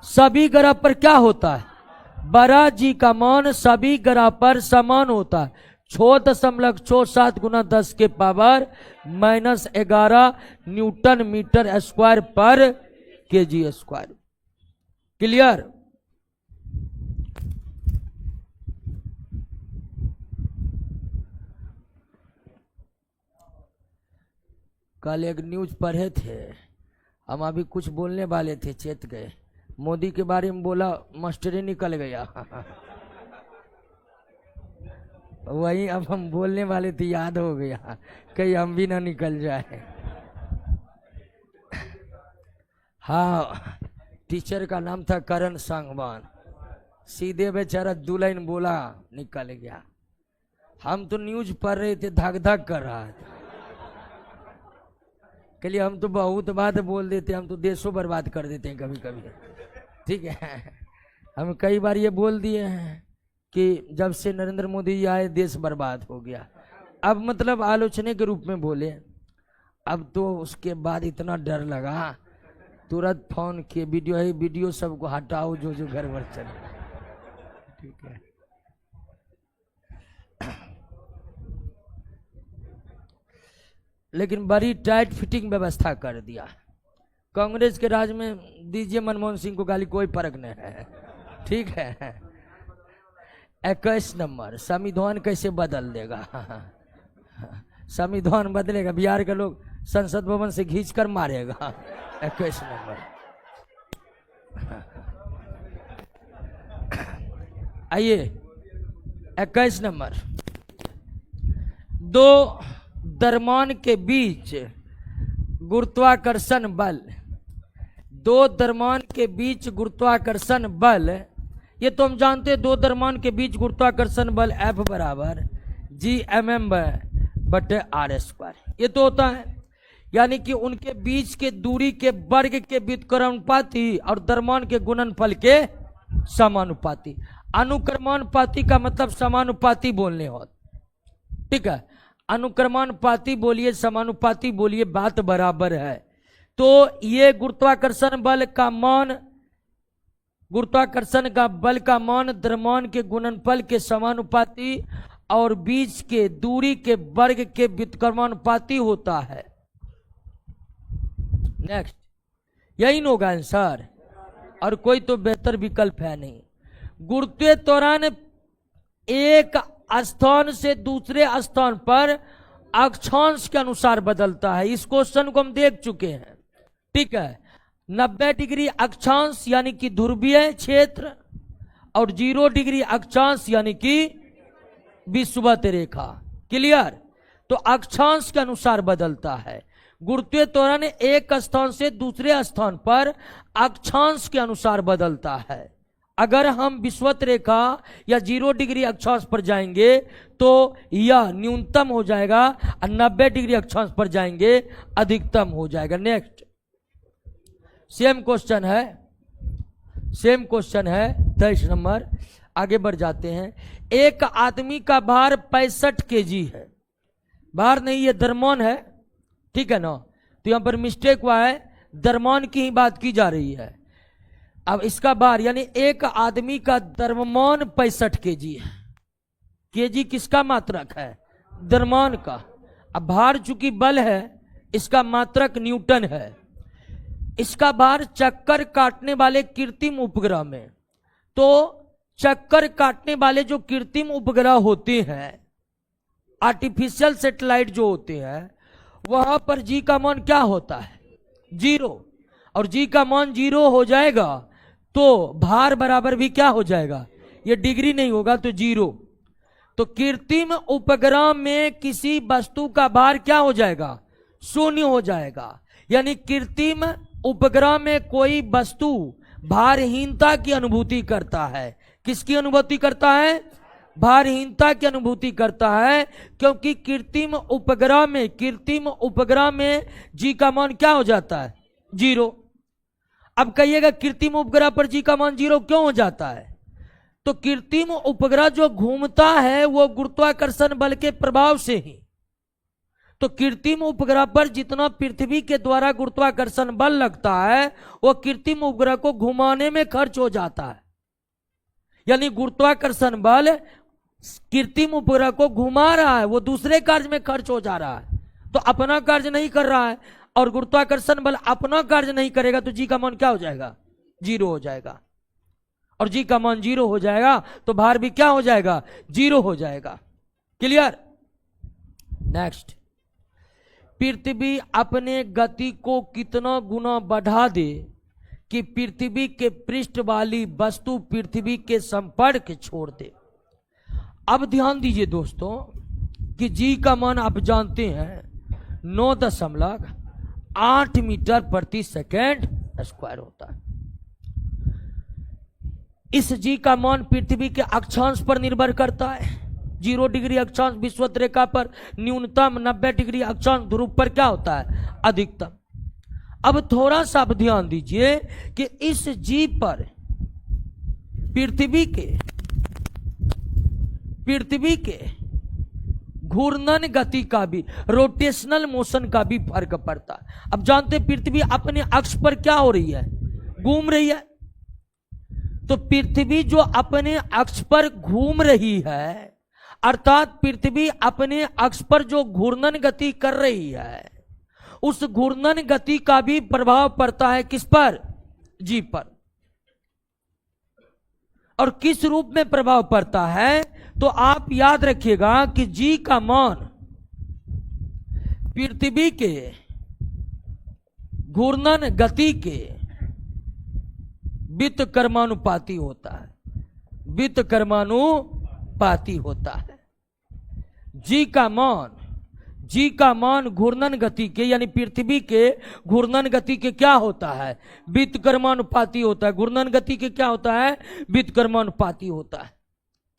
सभी ग्रह पर क्या होता है? बड़ा जी का मान सभी ग्रह पर समान होता है। 6.67 गुना 10 के पावर -11 न्यूटन मीटर स्क्वायर पर केजी स्क्वायर। क्लियर। कल एक न्यूज पढ़े थे हम, अभी कुछ बोलने वाले थे, चेत गए। मोदी के बारे में बोला, मास्टर ही निकल गया। वही अब हम बोलने वाले थे, याद हो गया, कहीं हम भी ना निकल जाए। हाँ, टीचर का नाम था करण सांगवान। सीधे बेचारा 2 लाइन बोला, निकल गया। हम तो न्यूज पढ़ रहे थे, धक धक कर रहा था। के लिए हम तो बहुत बात बोल देते, हम तो देशों बर्बाद कर देते हैं कभी कभी। ठीक है, हम कई बार ये बोल दिए हैं कि जब से नरेंद्र मोदी जी आए देश बर्बाद हो गया। अब मतलब आलोचना के रूप में बोले। अब तो उसके बाद इतना डर लगा, तुरंत फोन किए, वीडियो सबको हटाओ जो जो घर भर चले। ठीक है, लेकिन बड़ी टाइट फिटिंग व्यवस्था कर दिया। कांग्रेस के राज में दीजिए मनमोहन सिंह को गाली, कोई फर्क नहीं है। ठीक है। 21 नंबर संविधान कैसे बदल देगा? संविधान बदलेगा, बिहार के लोग संसद भवन से खींच कर मारेगा। 21 नंबर। आइए 21 नंबर। दो द्रव्यमान के बीच गुरुत्वाकर्षण बल, दो द्रव्यमान के बीच गुरुत्वाकर्षण बल, ये तो हम जानते हैं। दो द्रव्यमान के बीच गुरुत्वाकर्षण बल F बराबर Gmm/r², ये तो होता है। यानी कि उनके बीच के दूरी के वर्ग के व्युत्क्रमानुपाती और द्रव्यमान के गुणनफल के समानुपाती। अनुक्रमानुपाती का मतलब समानुपाती बोलने हो। ठीक है, अनुक्रमानुपाती बोलिए, समानुपाती बोलिए, बात बराबर है। तो ये गुरुत्वाकर्षण बल का मान, गुरुत्वाकर्षण का बल का मान द्रव्यमान के गुणनफल के समानुपाती और बीच के दूरी के वर्ग के व्युत्क्रमानुपाती होता है। नेक्स्ट, यही होगा आंसर, और कोई तो बेहतर विकल्प है नहीं। गुरुत्वीय त्वरण एक स्थान से दूसरे स्थान पर अक्षांश के अनुसार बदलता है। इस क्वेश्चन को हम देख चुके हैं। ठीक है, 90 डिग्री अक्षांश यानी कि ध्रुवीय क्षेत्र और 0 डिग्री अक्षांश यानी कि विषुवत रेखा। क्लियर। तो अक्षांश के अनुसार बदलता है। गुरुत्वीय त्वरण एक स्थान से दूसरे स्थान पर अक्षांश के अनुसार बदलता है। अगर हम विषुवत रेखा या 0 डिग्री अक्षांश पर जाएंगे तो यह न्यूनतम हो जाएगा और 90 डिग्री अक्षांश पर जाएंगे अधिकतम हो जाएगा। नेक्स्ट, सेम क्वेश्चन है, सेम क्वेश्चन है 23 नंबर। आगे बढ़ जाते हैं। एक आदमी का भार 65 केजी है। भार नहीं, ये द्रव्यमान है। ठीक है ना, तो यहां पर मिस्टेक हुआ है, द्रव्यमान की ही बात की जा रही है। अब इसका भार यानी एक आदमी का द्रव्यमान 65 केजी है। केजी किसका मात्रक है? द्रव्यमान का। अब भार चूंकि बल है, इसका मात्रक न्यूटन है। इसका भार चक्कर काटने वाले कृत्रिम उपग्रह में, तो चक्कर काटने वाले जो कृत्रिम उपग्रह होते हैं आर्टिफिशियल सैटेलाइट जो होते हैं वहां पर जी का मान क्या होता है? 0। और जी का मान 0 हो जाएगा तो भार बराबर भी क्या हो जाएगा? ये डिग्री नहीं होगा तो 0। तो कृत्रिम उपग्रह में किसी वस्तु का भार क्या हो जाएगा? 0 हो जाएगा। यानी कृत्रिम उपग्रह में कोई वस्तु भारहीनता की अनुभूति करता है। किसकी अनुभूति करता है? भारहीनता की अनुभूति करता है, क्योंकि कृत्रिम उपग्रह में जी का मान क्या हो जाता है? 0। अब कहिएगा कृत्रिम उपग्रह पर जी का मान 0 क्यों हो जाता है? तो कृत्रिम उपग्रह जो घूमता है वो गुरुत्वाकर्षण बल के प्रभाव से ही, तो कृत्रिम उपग्रह पर जितना पृथ्वी के द्वारा गुरुत्वाकर्षण बल लगता है वो कृत्रिम उपग्रह को घुमाने में खर्च हो जाता है। यानी गुरुत्वाकर्षण बल कृत्रिम उपग्रह को घुमा रहा है, वो दूसरे कार्य में खर्च हो जा रहा है, तो अपना कार्य नहीं कर रहा है। और गुरुत्वाकर्षण बल अपना कार्य नहीं करेगा तो जी का मान क्या हो जाएगा? 0 हो जाएगा। और जी का मान 0 हो जाएगा तो भार भी क्या हो जाएगा? 0 हो जाएगा। क्लियर? नेक्स्ट, पृथ्वी अपने गति को कितना गुना बढ़ा दे कि पृथ्वी के पृष्ठ वाली वस्तु पृथ्वी के संपर्क छोड़ दे। अब ध्यान दीजिए दोस्तों कि जी का मान आप जानते हैं 9.8 मीटर प्रति सेकेंड स्क्वायर होता है। इस जी का मान पृथ्वी के अक्षांश पर निर्भर करता है। 0 डिग्री अक्षांश विषुवत रेखा पर न्यूनतम, 90 डिग्री अक्षांश ध्रुव पर क्या होता है? अधिकतम। अब थोड़ा सा आप ध्यान दीजिए कि इस जी पर पृथ्वी के घूर्णन गति का भी, रोटेशनल मोशन का भी फर्क पड़ता है। अब जानते हैं पृथ्वी अपने अक्ष पर क्या हो रही है? घूम रही है। तो पृथ्वी जो अपने अक्ष पर घूम रही है, अर्थात पृथ्वी अपने अक्ष पर जो घूर्णन गति कर रही है, उस घूर्णन गति का भी प्रभाव पड़ता है किस पर? जी पर। और किस रूप में प्रभाव पड़ता है? तो आप याद रखिएगा कि जी का मान पृथ्वी के घूर्णन गति के व्युत्क्रमानुपाती होता है। व्युत्क्रमानुपाती होता है। जी का मान घूर्णन गति के, यानी पृथ्वी के घूर्णन गति के क्या होता है? व्युत्क्रमानुपाती होता है। घूर्णन गति के क्या होता है? व्युत्क्रमानुपाती होता है।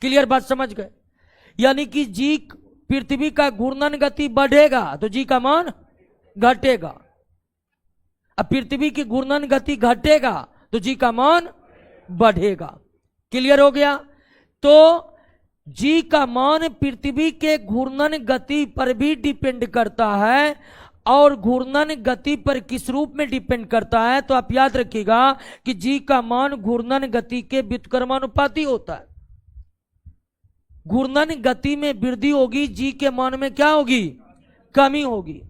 क्लियर बात समझ गए? यानी कि जी, पृथ्वी का घूर्णन गति बढ़ेगा तो जी का मान घटेगा। अब पृथ्वी की घूर्णन गति घटेगा तो जी का मान बढ़ेगा। क्लियर हो गया? तो जी का मान पृथ्वी के घूर्णन गति पर भी डिपेंड करता है। और घूर्णन गति पर किस रूप में डिपेंड करता है? तो आप याद रखिएगा कि जी का मान घूर्णन गति के व्युत्क्रमानुपाती होता है। घूर्णन गति में वृद्धि होगी, जी के मान में क्या होगी? कमी होगी।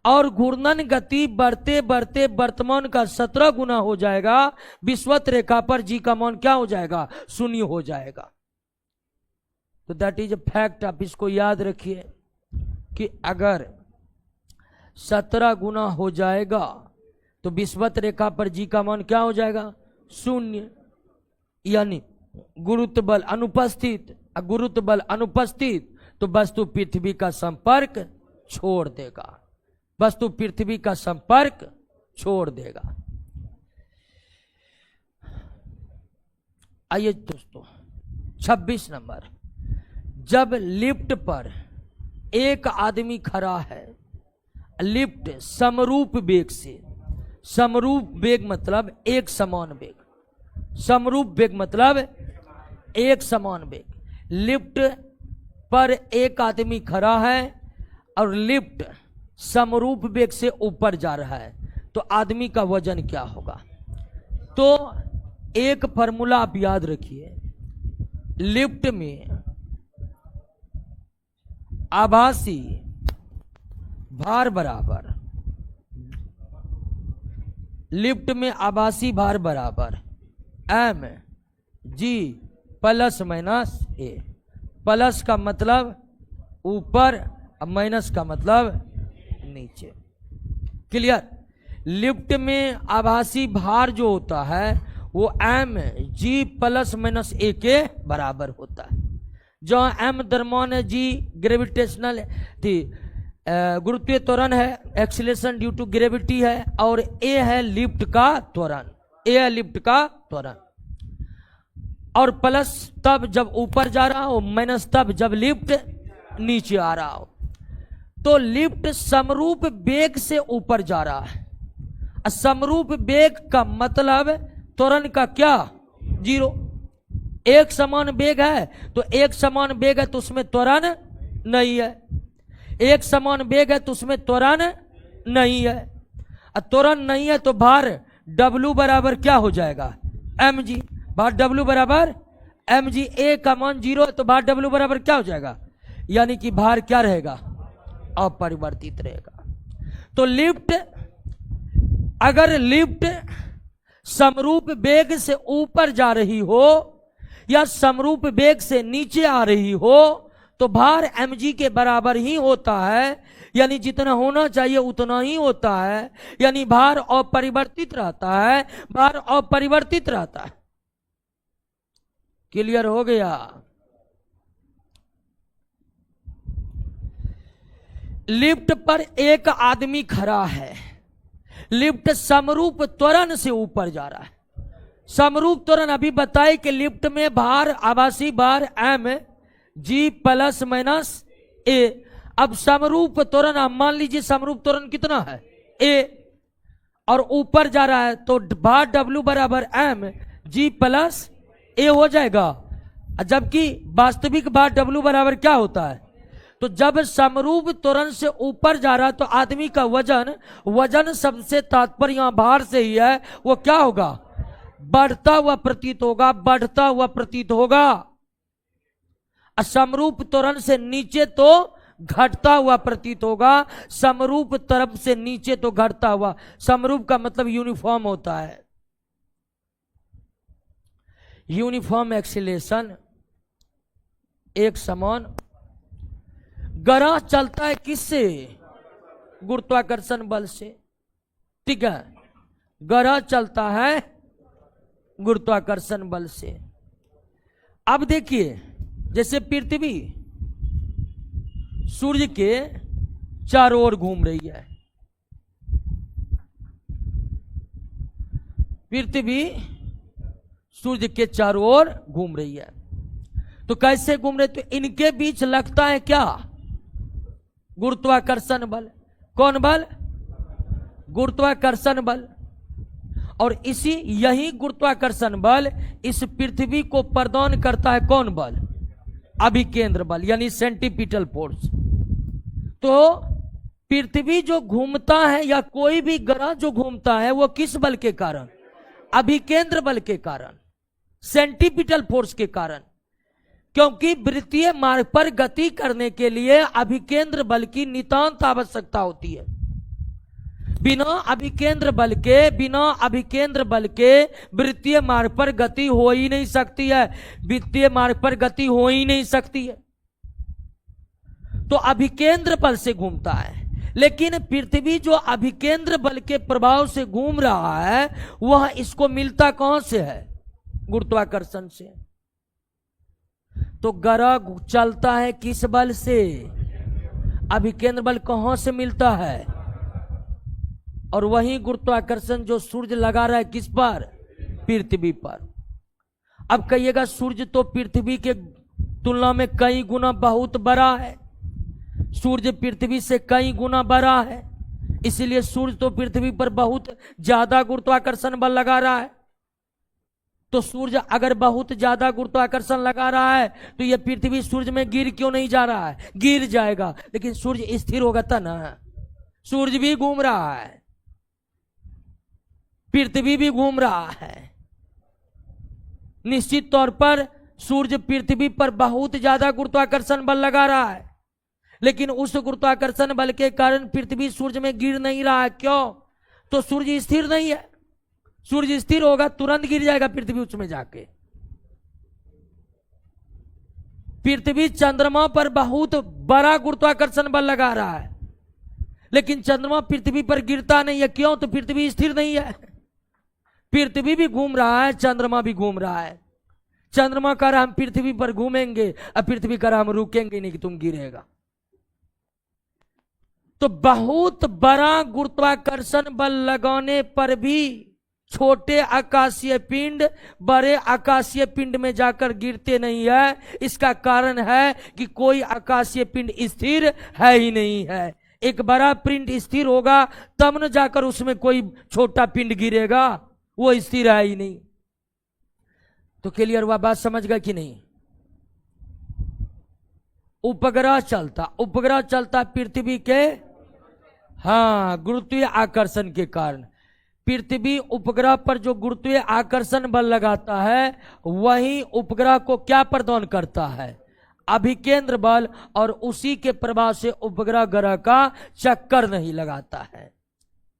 और घूर्णन गति बढ़ते बढ़ते वर्तमान का 17 गुना हो जाएगा। विषुवत रेखा पर जी का मान क्या हो जाएगा? 0 हो जाएगा। तो दैट इज अ फैक्ट। आप इसको याद रखिए कि अगर 17 गुना हो जाएगा तो विषुवत रेखा पर जी का मान क्या हो जाएगा? 0। यानी गुरुत्व बल अनुपस्थित। गुरुत्व बल अनुपस्थित तो वस्तु पृथ्वी का संपर्क छोड़ देगा। वस्तु पृथ्वी का संपर्क छोड़ देगा। आइए दोस्तों 26 नंबर, जब लिफ्ट पर एक आदमी खड़ा है, लिफ्ट समरूप वेग से, समरूप वेग मतलब एक समान वेग, समरूप वेग मतलब एक समान वेग, लिफ्ट पर एक आदमी खड़ा है और लिफ्ट समरूप वेग से ऊपर जा रहा है तो आदमी का वजन क्या होगा? तो एक फॉर्मूला आप याद रखिए, लिफ्ट में आभासी भार बराबर, लिफ्ट में आभासी भार बराबर एम जी प्लस माइनस ए। प्लस का मतलब ऊपर, अब माइनस का मतलब नीचे। क्लियर? लिफ्ट में आभासी भार जो होता है वो एम जी प्लस माइनस ए के बराबर होता है। जहाँ एम द्रव्यमान है, जी ग्रेविटेशनल थी गुरुत्वीय त्वरण है, एक्सीलरेशन ड्यू टू ग्रेविटी है, और ए है लिफ्ट का त्वरण, ए है लिफ्ट का त्वरण। और प्लस तब जब ऊपर जा रहा हो, माइनस तब जब लिफ्ट नीचे आ रहा हो। तो लिफ्ट समरूप वेग से ऊपर जा रहा है। समरूप वेग का मतलब त्वरण का क्या? जीरो। एक समान वेग है तो एक समान वेग है तो उसमें त्वरण नहीं है, एक समान वेग है तो उसमें त्वरण नहीं है। त्वरण नहीं है तो भार W बराबर क्या हो जाएगा? mg। भार W बराबर mg। ए का मान जीरो है तो भार W बराबर क्या हो जाएगा? यानी कि भार क्या रहेगा? अपरिवर्तित रहेगा। तो लिफ्ट, अगर लिफ्ट समरूप वेग से ऊपर जा रही हो या समरूप वेग से नीचे आ रही हो तो भार mg के बराबर ही होता है, यानी जितना होना चाहिए उतना ही होता है, यानी भार अपरिवर्तित रहता है, भार अपरिवर्तित रहता है। क्लियर हो गया? लिफ्ट पर एक आदमी खड़ा है, लिफ्ट समरूप त्वरण से ऊपर जा रहा है। समरूप त्वरण अभी बताए कि लिफ्ट में भार, आभासी भार एम जी प्लस माइनस ए। अब समरूप त्वरण, आप मान लीजिए समरूप त्वरण कितना है? ए, और ऊपर जा रहा है तो भार डब्ल्यू बराबर एम जी प्लस ए हो जाएगा, जबकि वास्तविक भार डब्ल्यू बराबर क्या होता है? तो जब समरूप त्वरण से ऊपर जा रहा है तो आदमी का वजन, वजन सबसे तात्पर्य यहां भार से ही है, वो क्या होगा? बढ़ता हुआ प्रतीत होगा, बढ़ता हुआ प्रतीत होगा। समरूप त्वरण से नीचे तो घटता हुआ प्रतीत होगा, समरूप तरफ से नीचे तो घटता हुआ। समरूप का मतलब यूनिफॉर्म होता है, यूनिफॉर्म एक्सीलरेशन, एक समान। ग्रह चलता है किससे? गुरुत्वाकर्षण बल से। ठीक है, ग्रह चलता है गुरुत्वाकर्षण बल से। अब देखिए, जैसे पृथ्वी सूर्य के चारों ओर घूम रही है, पृथ्वी सूर्य के चारों ओर घूम रही है, तो कैसे घूम रहे? तो इनके बीच लगता है क्या? गुरुत्वाकर्षण बल। कौन बल? गुरुत्वाकर्षण बल। और यही गुरुत्वाकर्षण बल इस पृथ्वी को प्रदान करता है कौन बल? अभिकेंद्र बल, यानी सेंटीपिटल फोर्स। तो पृथ्वी जो घूमता है या कोई भी ग्रह जो घूमता है वो किस बल के कारण? अभिकेंद्र बल के कारण, सेंटीपिटल फोर्स के कारण। क्योंकि वृत्तीय मार्ग पर गति करने के लिए अभिकेंद्र बल की नितांत आवश्यकता होती है। बिना अभिकेंद्र बल के वृत्तीय मार्ग पर गति हो ही नहीं सकती है, वृत्तीय मार्ग पर गति हो ही नहीं सकती है। तो अभिकेंद्र बल से घूमता है, लेकिन पृथ्वी जो अभिकेंद्र बल के प्रभाव से घूम रहा है वह इसको मिलता कहां से है? गुरुत्वाकर्षण से। तो ग्रह चलता है किस बल से? अभिकेंद्र बल। कहां से मिलता है? और वही गुरुत्वाकर्षण जो सूर्य लगा रहा है किस पर? पृथ्वी पर। अब कहिएगा सूर्य तो पृथ्वी के तुलना में कई गुना बहुत बड़ा है, सूर्य पृथ्वी से कई गुना बड़ा है, इसलिए सूर्य तो पृथ्वी पर बहुत ज्यादा गुरुत्वाकर्षण बल लगा रहा है। तो सूर्य अगर बहुत ज्यादा गुरुत्वाकर्षण लगा रहा है तो यह पृथ्वी सूर्य में गिर क्यों नहीं जा रहा है? गिर जाएगा, लेकिन सूर्य स्थिर होगा तब ना। सूर्य भी घूम रहा है, पृथ्वी भी घूम रहा है। निश्चित तौर पर सूर्य पृथ्वी पर बहुत ज्यादा गुरुत्वाकर्षण बल लगा रहा है, लेकिन उस गुरुत्वाकर्षण बल के कारण पृथ्वी सूर्य में गिर नहीं रहा है। क्यों? तो सूर्य स्थिर नहीं है। सूर्य स्थिर होगा तुरंत गिर जाएगा पृथ्वी उसमें जाके। पृथ्वी चंद्रमा पर बहुत बड़ा गुरुत्वाकर्षण बल लगा रहा है, लेकिन चंद्रमा पृथ्वी पर गिरता नहीं है। क्यों? तो पृथ्वी स्थिर नहीं है। पृथ्वी भी घूम रहा है, चंद्रमा भी घूम रहा है। चंद्रमा कह रहा हम पृथ्वी पर घूमेंगे, अब पृथ्वी कह रहा हम रुकेंगे नहीं कि तुम गिरेगा। तो बहुत बड़ा गुरुत्वाकर्षण बल लगाने पर भी छोटे आकाशीय पिंड बड़े आकाशीय पिंड में जाकर गिरते नहीं है। इसका कारण है कि कोई आकाशीय पिंड स्थिर है ही नहीं है। एक बड़ा पिंड स्थिर होगा तब न जाकर उसमें कोई छोटा पिंड गिरेगा, वो स्थिर है ही नहीं। तो क्लियर हुआ? बात समझ गए कि नहीं? उपग्रह चलता पृथ्वी के गुरुत्वीय आकर्षण के कारण। पृथ्वी उपग्रह पर जो गुरुत्वीय आकर्षण बल लगाता है वही उपग्रह को क्या प्रदान करता है? अभिकेंद्र बल, और उसी के प्रभाव से उपग्रह ग्रह का चक्कर नहीं लगाता है।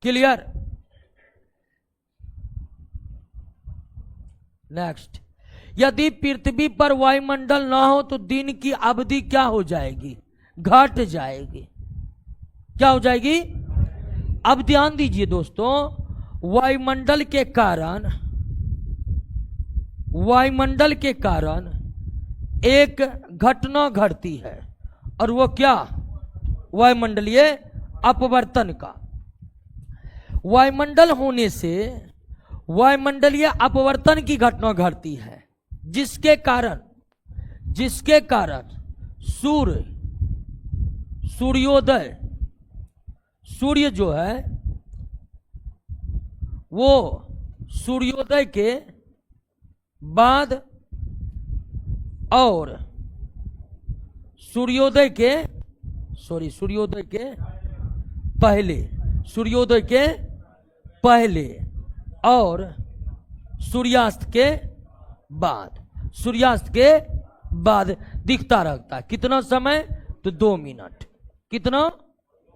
क्लियर? नेक्स्ट, यदि पृथ्वी पर वायुमंडल ना हो तो दिन की अवधि क्या हो जाएगी? घट जाएगी। क्या हो जाएगी? अब ध्यान दीजिए दोस्तों, वायुमंडल के कारण एक घटना घटती है, और वो क्या? वायुमंडलीय अपवर्तन का। वायुमंडल होने से वायुमंडलीय अपवर्तन की घटना घटती है, जिसके कारण सूर्य जो है वो सूर्योदय के बाद और सूर्योदय के पहले और सूर्यास्त के बाद दिखता रहता है। कितना समय? तो 2 मिनट। कितना?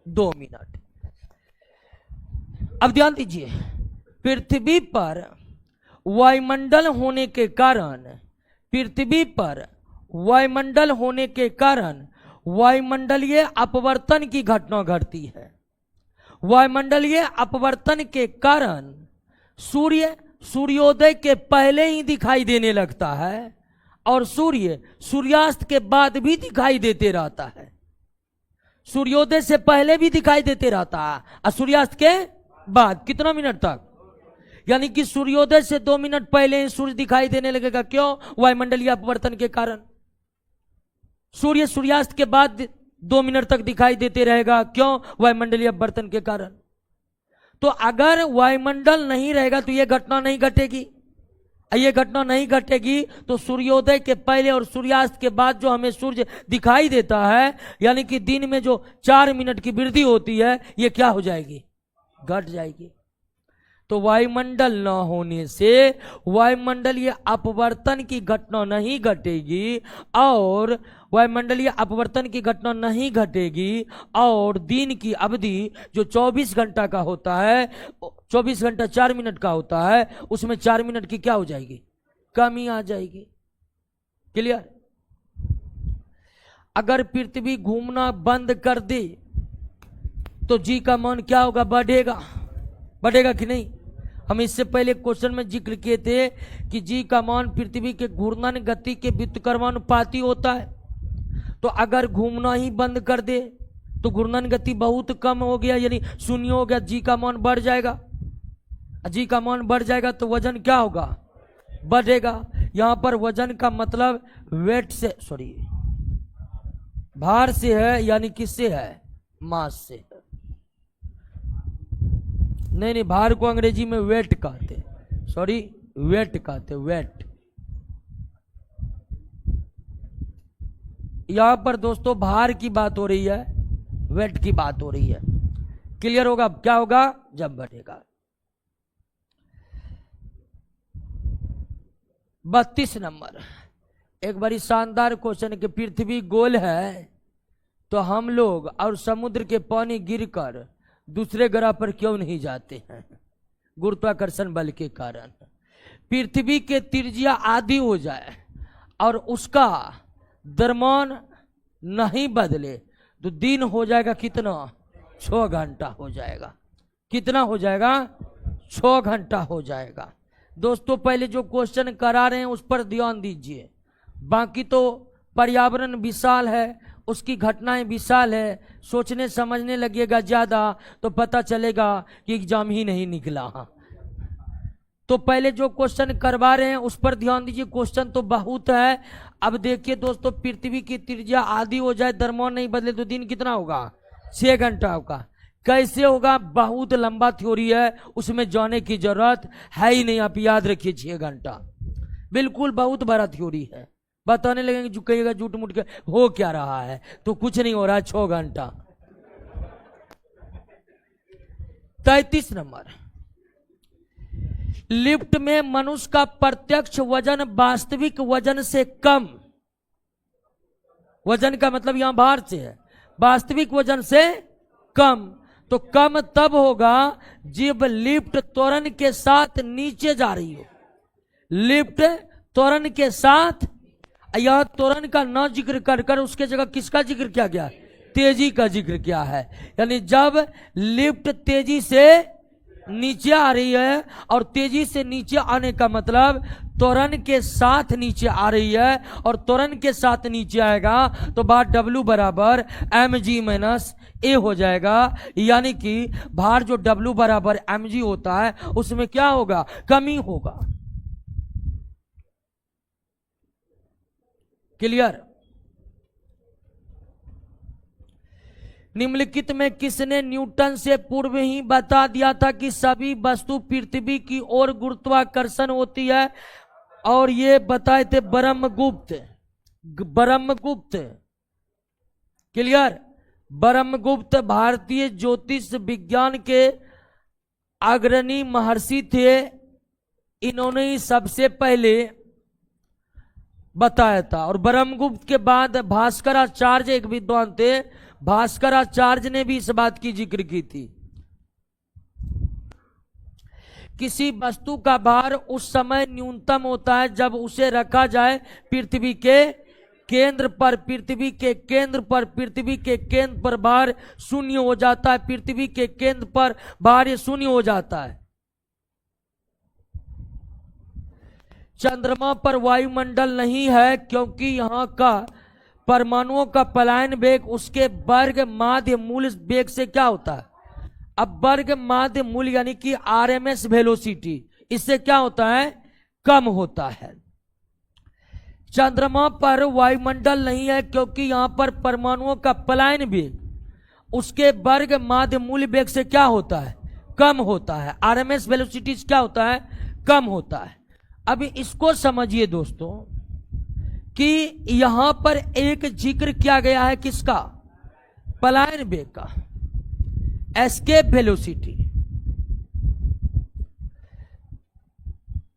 2 मिनट। अब ध्यान दीजिए, पृथ्वी पर वायुमंडल होने के कारण वायुमंडलीय अपवर्तन की घटना घटती है। वायुमंडलीय अपवर्तन के कारण सूर्य सूर्योदय के पहले ही दिखाई देने लगता है, और सूर्य सूर्यास्त के बाद भी दिखाई देते रहता है। सूर्योदय से पहले भी दिखाई देते रहता है और सूर्यास्त के बाद कितना मिनट तक? यानी कि सूर्योदय से 2 मिनट पहले ही सूर्य दिखाई देने लगेगा। क्यों? वायुमंडलीय अपवर्तन के कारण। सूर्य सूर्यास्त के बाद 2 मिनट तक दिखाई देते रहेगा। क्यों? वायुमंडलीय अपवर्तन के कारण। तो अगर वायुमंडल नहीं रहेगा तो यह घटना नहीं घटेगी। ये घटना नहीं घटेगी तो सूर्योदय के पहले और सूर्यास्त के बाद जो हमें सूर्य दिखाई देता है, यानी कि दिन में जो 4 मिनट की वृद्धि होती है, ये क्या हो जाएगी? घट जाएगी। तो वायुमंडल न होने से वायुमंडलीय अपवर्तन की घटना नहीं घटेगी, और वायुमंडलीय अपवर्तन की घटना नहीं घटेगी, और दिन की अवधि जो 24 घंटा का होता है, 24 घंटा 4 मिनट का होता है, उसमें 4 मिनट की क्या हो जाएगी? कमी आ जाएगी। क्लियर? अगर पृथ्वी घूमना बंद कर दे तो जी का मान क्या होगा? बढ़ेगा कि नहीं? हम इससे पहले क्वेश्चन में जिक्र किए थे कि जी का मान पृथ्वी के घूर्णन गति के व्युत्क्रमानुपाती होता है। तो अगर घूमना ही बंद कर दे तो घूर्णन गति बहुत कम हो गया, यानी 0 हो गया, जी का मान बढ़ जाएगा। जी का मान बढ़ जाएगा तो वजन क्या होगा? बढ़ेगा। यहां पर वजन का मतलब वेट से, भार से है, यानी किससे है? मास से। नहीं, भार को अंग्रेजी में वेट कहते, वेट कहते, वेट। यहां पर दोस्तों भार की बात हो रही है, वेट की बात हो रही है। क्लियर होगा? क्या होगा? जब बढ़ेगा। 32 नंबर एक बड़ी शानदार क्वेश्चन है कि पृथ्वी गोल है तो हम लोग और समुद्र के पानी गिरकर दूसरे ग्रह पर क्यों नहीं जाते हैं? गुरुत्वाकर्षण बल के कारण। पृथ्वी के त्रिज्या आधी हो जाए और उसका द्रव्यमान नहीं बदले तो दिन हो जाएगा कितना? 6 घंटा हो जाएगा। कितना हो जाएगा? 6 घंटा हो जाएगा। दोस्तों पहले जो क्वेश्चन करा रहे हैं उस पर ध्यान दीजिए। बाकी तो पर्यावरण विशाल है, उसकी घटनाएं विशाल है, सोचने समझने लगेगा ज्यादा तो पता चलेगा कि एग्जाम ही नहीं निकला। तो पहले जो क्वेश्चन करवा रहे हैं उस पर ध्यान दीजिए। क्वेश्चन तो बहुत है। अब देखिए दोस्तों, पृथ्वी की त्रिज्या आधी हो जाए, द्रव्यमान नहीं बदले तो दिन कितना होगा? 6 घंटा होगा। कैसे होगा? बहुत लंबा थ्योरी है, उसमें जाने की जरूरत है ही नहीं। आप याद रखिए 6 घंटा बिल्कुल बहुत बड़ा थ्योरी है। बताने लगेंगे जो कहिएगा झूठ मूठ के हो क्या रहा है, तो कुछ नहीं हो रहा है। 6 घंटा। 33 नंबर, लिफ्ट में मनुष्य का प्रत्यक्ष वजन वास्तविक वजन से कम, वजन का मतलब यहां भार से है, वास्तविक वजन से कम, तो कम तब होगा जब लिफ्ट त्वरण के साथ नीचे जा रही हो। लिफ्ट त्वरण के साथ, यह त्वरण का न जिक्र कर कर उसके जगह किसका जिक्र किया गया? तेजी का जिक्र किया है। यानी जब लिफ्ट तेजी से नीचे आ रही है, और तेजी से नीचे आने का मतलब त्वरण के साथ नीचे आ रही है, और त्वरण के साथ नीचे आएगा तो बात W बराबर mg माइनस a हो जाएगा। यानी कि भार जो W बराबर mg होता है उसमें क्या होगा? कमी होगा। क्लियर? निम्नलिखित में किसने न्यूटन से पूर्व ही बता दिया था कि सभी वस्तु पृथ्वी की ओर गुरुत्वाकर्षण होती है? और ये बताए थे ब्रह्मगुप्त। ब्रह्मगुप्त, क्लियर? ब्रह्मगुप्त भारतीय ज्योतिष विज्ञान के अग्रणी महर्षि थे। इन्होंने ही सबसे पहले बताया था। और ब्रह्मगुप्त के बाद भास्कराचार्य एक विद्वान थे, भास्कराचार्य ने भी इस बात की जिक्र की थी। किसी वस्तु का भार उस समय न्यूनतम होता है जब उसे रखा जाए पृथ्वी के केंद्र पर। पृथ्वी के केंद्र पर, पृथ्वी के केंद्र पर भार शून्य हो जाता है। पृथ्वी के केंद्र पर भार शून्य हो जाता है। चंद्रमा पर वायुमंडल नहीं है क्योंकि यहां का परमाणुओं का पलायन वेग उसके वर्ग माध्य मूल वेग से क्या होता है? अब वर्ग माध्य मूल यानी कि RMS वेलोसिटी, इससे क्या होता है? कम होता है। चंद्रमा पर वायुमंडल नहीं है क्योंकि यहां पर परमाणुओं का पलायन वेग उसके वर्ग माध्य मूल वेग से क्या होता है? कम होता है। RMS वेलोसिटी क्या होता है? कम होता है। अभी इसको समझिए दोस्तों कि यहां पर एक जिक्र किया गया है किसका? पलायन वेग का, एस्केप वेलोसिटी।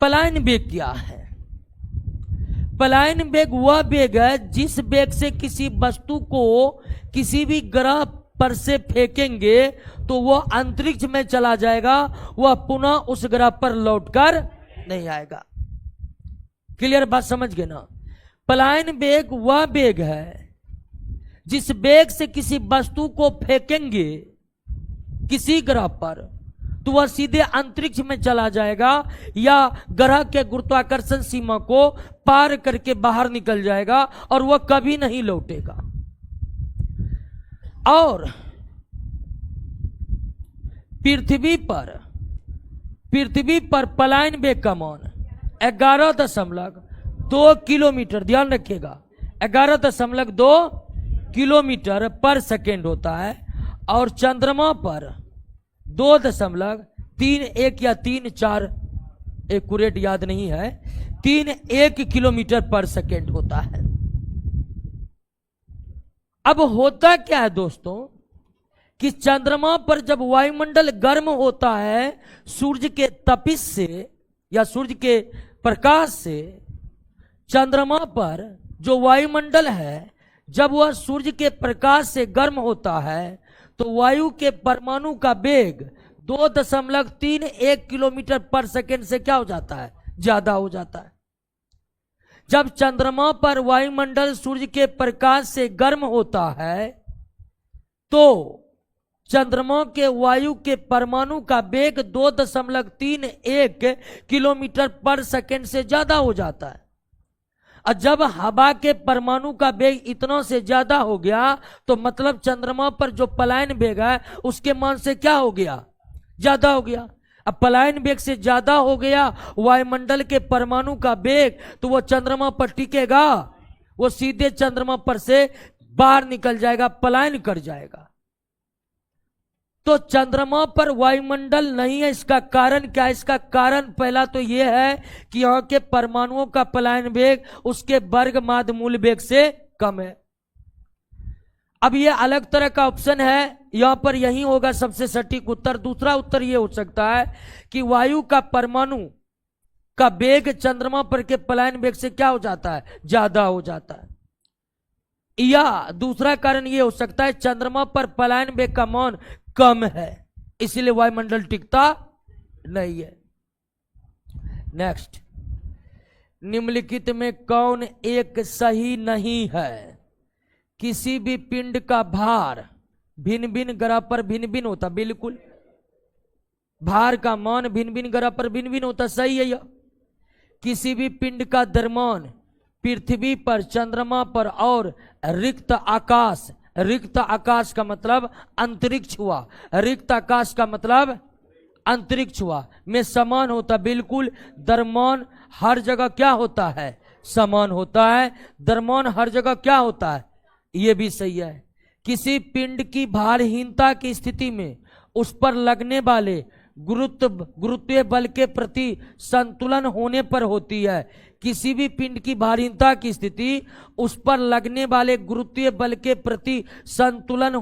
पलायन वेग क्या है? पलायन वेग वह वेग है जिस वेग से किसी वस्तु को किसी भी ग्रह पर से फेंकेंगे तो वह अंतरिक्ष में चला जाएगा, वह पुनः उस ग्रह पर लौटकर नहीं आएगा। क्लियर बात समझ गए ना? पलायन वेग वह वेग है जिस वेग से किसी वस्तु को फेंकेंगे किसी ग्रह पर तो वह सीधे अंतरिक्ष में चला जाएगा या ग्रह के गुरुत्वाकर्षण सीमा को पार करके बाहर निकल जाएगा और वह कभी नहीं लौटेगा। और पृथ्वी पर पलायन वेग का मान 11.2 किलोमीटर, ध्यान रखिएगा, 11.2 किलोमीटर पर सेकेंड होता है। और चंद्रमा पर 2.31 या 3.4, एक्यूरेट याद नहीं है, 3.1 किलोमीटर पर सेकेंड होता है। अब होता क्या है दोस्तों कि चंद्रमा पर जब वायुमंडल गर्म होता है सूर्य के तपिश से या सूर्य के प्रकाश से, चंद्रमा पर जो वायुमंडल है जब वह सूर्य के प्रकाश से गर्म होता है तो वायु के परमाणु का वेग 2.31 किलोमीटर पर सेकेंड से क्या हो जाता है? ज्यादा हो जाता है। जब चंद्रमा पर वायुमंडल सूर्य के प्रकाश से गर्म होता है तो चंद्रमा के वायु के परमाणु का वेग 2.31 किलोमीटर पर सेकंड से ज्यादा हो जाता है। और जब हवा के परमाणु का वेग इतना से ज्यादा हो गया तो मतलब चंद्रमा पर जो पलायन वेग है उसके मान से क्या हो गया, ज्यादा हो गया। अब पलायन वेग से ज्यादा हो गया वायुमंडल के परमाणु का वेग, तो वो चंद्रमा पर टिकेगा, वो सीधे चंद्रमा पर से बाहर निकल जाएगा, पलायन कर जाएगा। तो चंद्रमा पर वायुमंडल नहीं है। इसका कारण क्या है? इसका कारण पहला तो यह है कि यहाँ के परमाणुओं का पलायन वेग उसके वर्ग माध्य मूल वेग से कम है। अब ये अलग तरह का ऑप्शन है, यहां पर यही होगा सबसे सटीक उत्तर। दूसरा उत्तर ये हो सकता है कि वायु का परमाणु का वेग चंद्रमा पर के पलायन वेग से क्या हो जाता है, ज्यादा हो जाता है। या दूसरा कारण ये हो सकता है चंद्रमा पर पलायन वेग का मान कम है, इसलिए वायुमंडल टिकता नहीं है। नेक्स्ट, निम्नलिखित में कौन एक सही नहीं है? किसी भी पिंड का भार भिन्न भिन्न ग्रह पर भिन्न भिन्न होता। बिल्कुल, भार का मान भिन्न भिन्न ग्रह पर भिन्न भिन्न होता, सही है यह। किसी भी पिंड का द्रव्यमान पृथ्वी पर, चंद्रमा पर और रिक्त आकाश, रिक्त आकाश का मतलब अंतरिक्ष हुआ, रिक्त आकाश का मतलब अंतरिक्ष हुआ, में समान होता। बिल्कुल, द्रव्यमान हर जगह क्या होता है, समान होता है। द्रव्यमान हर जगह क्या होता है, यह भी सही है। किसी पिंड की भारहीनता की स्थिति में उस पर लगने वाले गुरुत्वीय बल के प्रति संतुलन होने पर होती है। किसी भी पिंड की भारहीनता की स्थिति उस पर लगने वाले गुरुत्वीय बल के प्रति संतुलित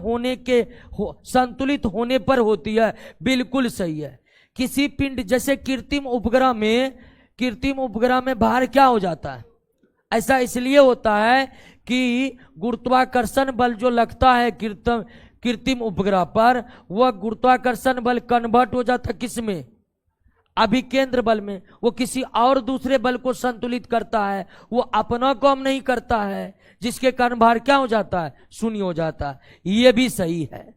होने पर होती है। बिल्कुल सही है। किसी पिंड जैसे कृत्रिम उपग्रह में भार क्या हो जाता है, ऐसा इसलिए होता है कि गुरुत्वाकर्षण बल जो लगता है कृत्रिम उपग्रह पर, वह गुरुत्वाकर्षण बल कन्वर्ट हो जाता है किस में, अभिकेंद्र बल में। वो किसी और दूसरे बल को संतुलित करता है, वो अपना काम नहीं करता है, जिसके कारण भार क्या हो जाता है, शून्य हो जाता है। ये भी सही है।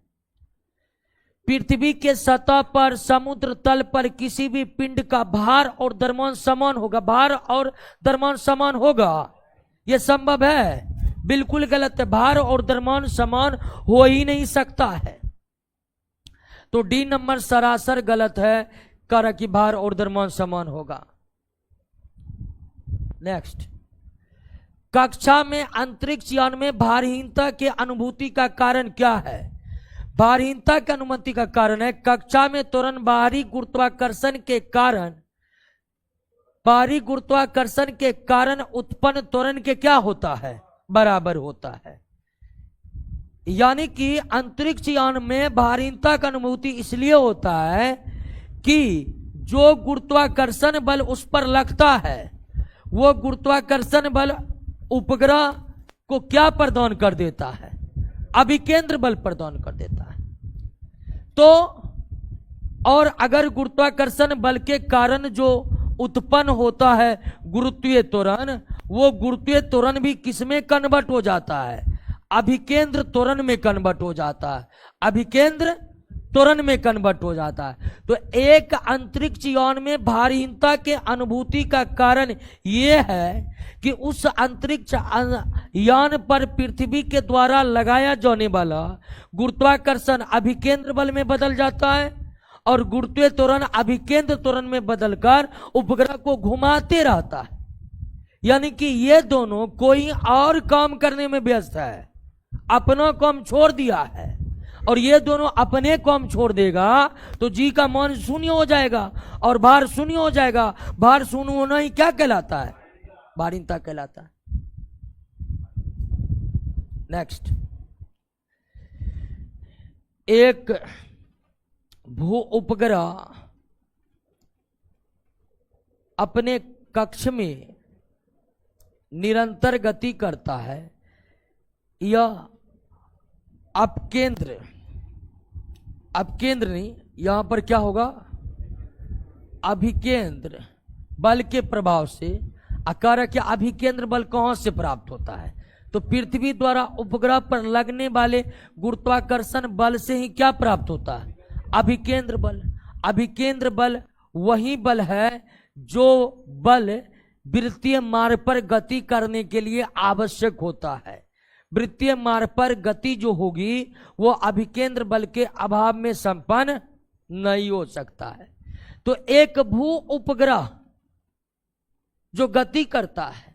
पृथ्वी के सतह पर, समुद्र तल पर किसी भी पिंड का भार और द्रव्यमान समान होगा। भार और द्रव्यमान समान होगा, यह संभव है? बिल्कुल गलत है। भार और द्रव्यमान समान हो ही नहीं सकता है। तो डी नंबर सरासर गलत है, कारण कि भार और द्रव्यमान समान होगा। नेक्स्ट, कक्षा में अंतरिक्ष यान में भारहीनता के अनुभूति का कारण क्या है? भारहीनता के अनुभूति का कारण है कक्षा में त्वरण बाहरी गुरुत्वाकर्षण के कारण उत्पन्न त्वरण के क्या होता है, बराबर होता है। यानी कि अंतरिक्ष यान में भारहीनता का अनुभूति इसलिए होता है कि जो गुरुत्वाकर्षण बल उस पर लगता है, वो गुरुत्वाकर्षण बल उपग्रह को क्या प्रदान कर देता है, अभिकेंद्र बल प्रदान कर देता है। तो और अगर गुरुत्वाकर्षण बल के कारण जो उत्पन्न होता है गुरुत्वीय त्वरण, वो गुरुत्वीय त्वरण भी किसमें कन्वर्ट हो जाता है, अभिकेंद्र त्वरण में कन्वर्ट हो जाता है, अभिकेंद्र त्वरण में कन्वर्ट हो जाता है। तो एक अंतरिक्ष यान में भारहीनता के अनुभूति का कारण यह है कि उस अंतरिक्ष यान पर पृथ्वी के द्वारा लगाया जाने वाला गुरुत्वाकर्षण अभिकेंद्र बल में बदल जाता है और गुरुत्वीय त्वरण अभिकेंद्र त्वरण में बदलकर उपग्रह को घुमाते रहता है। यानी कि ये दोनों कोई और काम करने में व्यस्त है, अपना काम छोड़ दिया है, और ये दोनों अपने काम छोड़ देगा तो जी का मान शून्य हो जाएगा और भार शून्य हो जाएगा। भार शून्य होना ही क्या कहलाता है, भारहीनता कहलाता है। नेक्स्ट, एक भू उपग्रह अपने कक्ष में निरंतर गति करता है, यह अपकेंद्र नहीं, यहां पर क्या होगा, अभिकेंद्र बल के प्रभाव से अकारक या अभिकेंद्र बल कहां से प्राप्त होता है? तो पृथ्वी द्वारा उपग्रह पर लगने वाले गुरुत्वाकर्षण बल से ही क्या प्राप्त होता है? अभिकेंद्र बल। अभिकेंद्र बल वही बल है जो बल वृत्तीय मार्ग पर गति करने के लिए आवश्यक होता है। वृत्तीय मार्ग पर गति जो होगी वो अभिकेंद्र बल के अभाव में संपन्न नहीं हो सकता है। तो एक भू उपग्रह जो गति करता है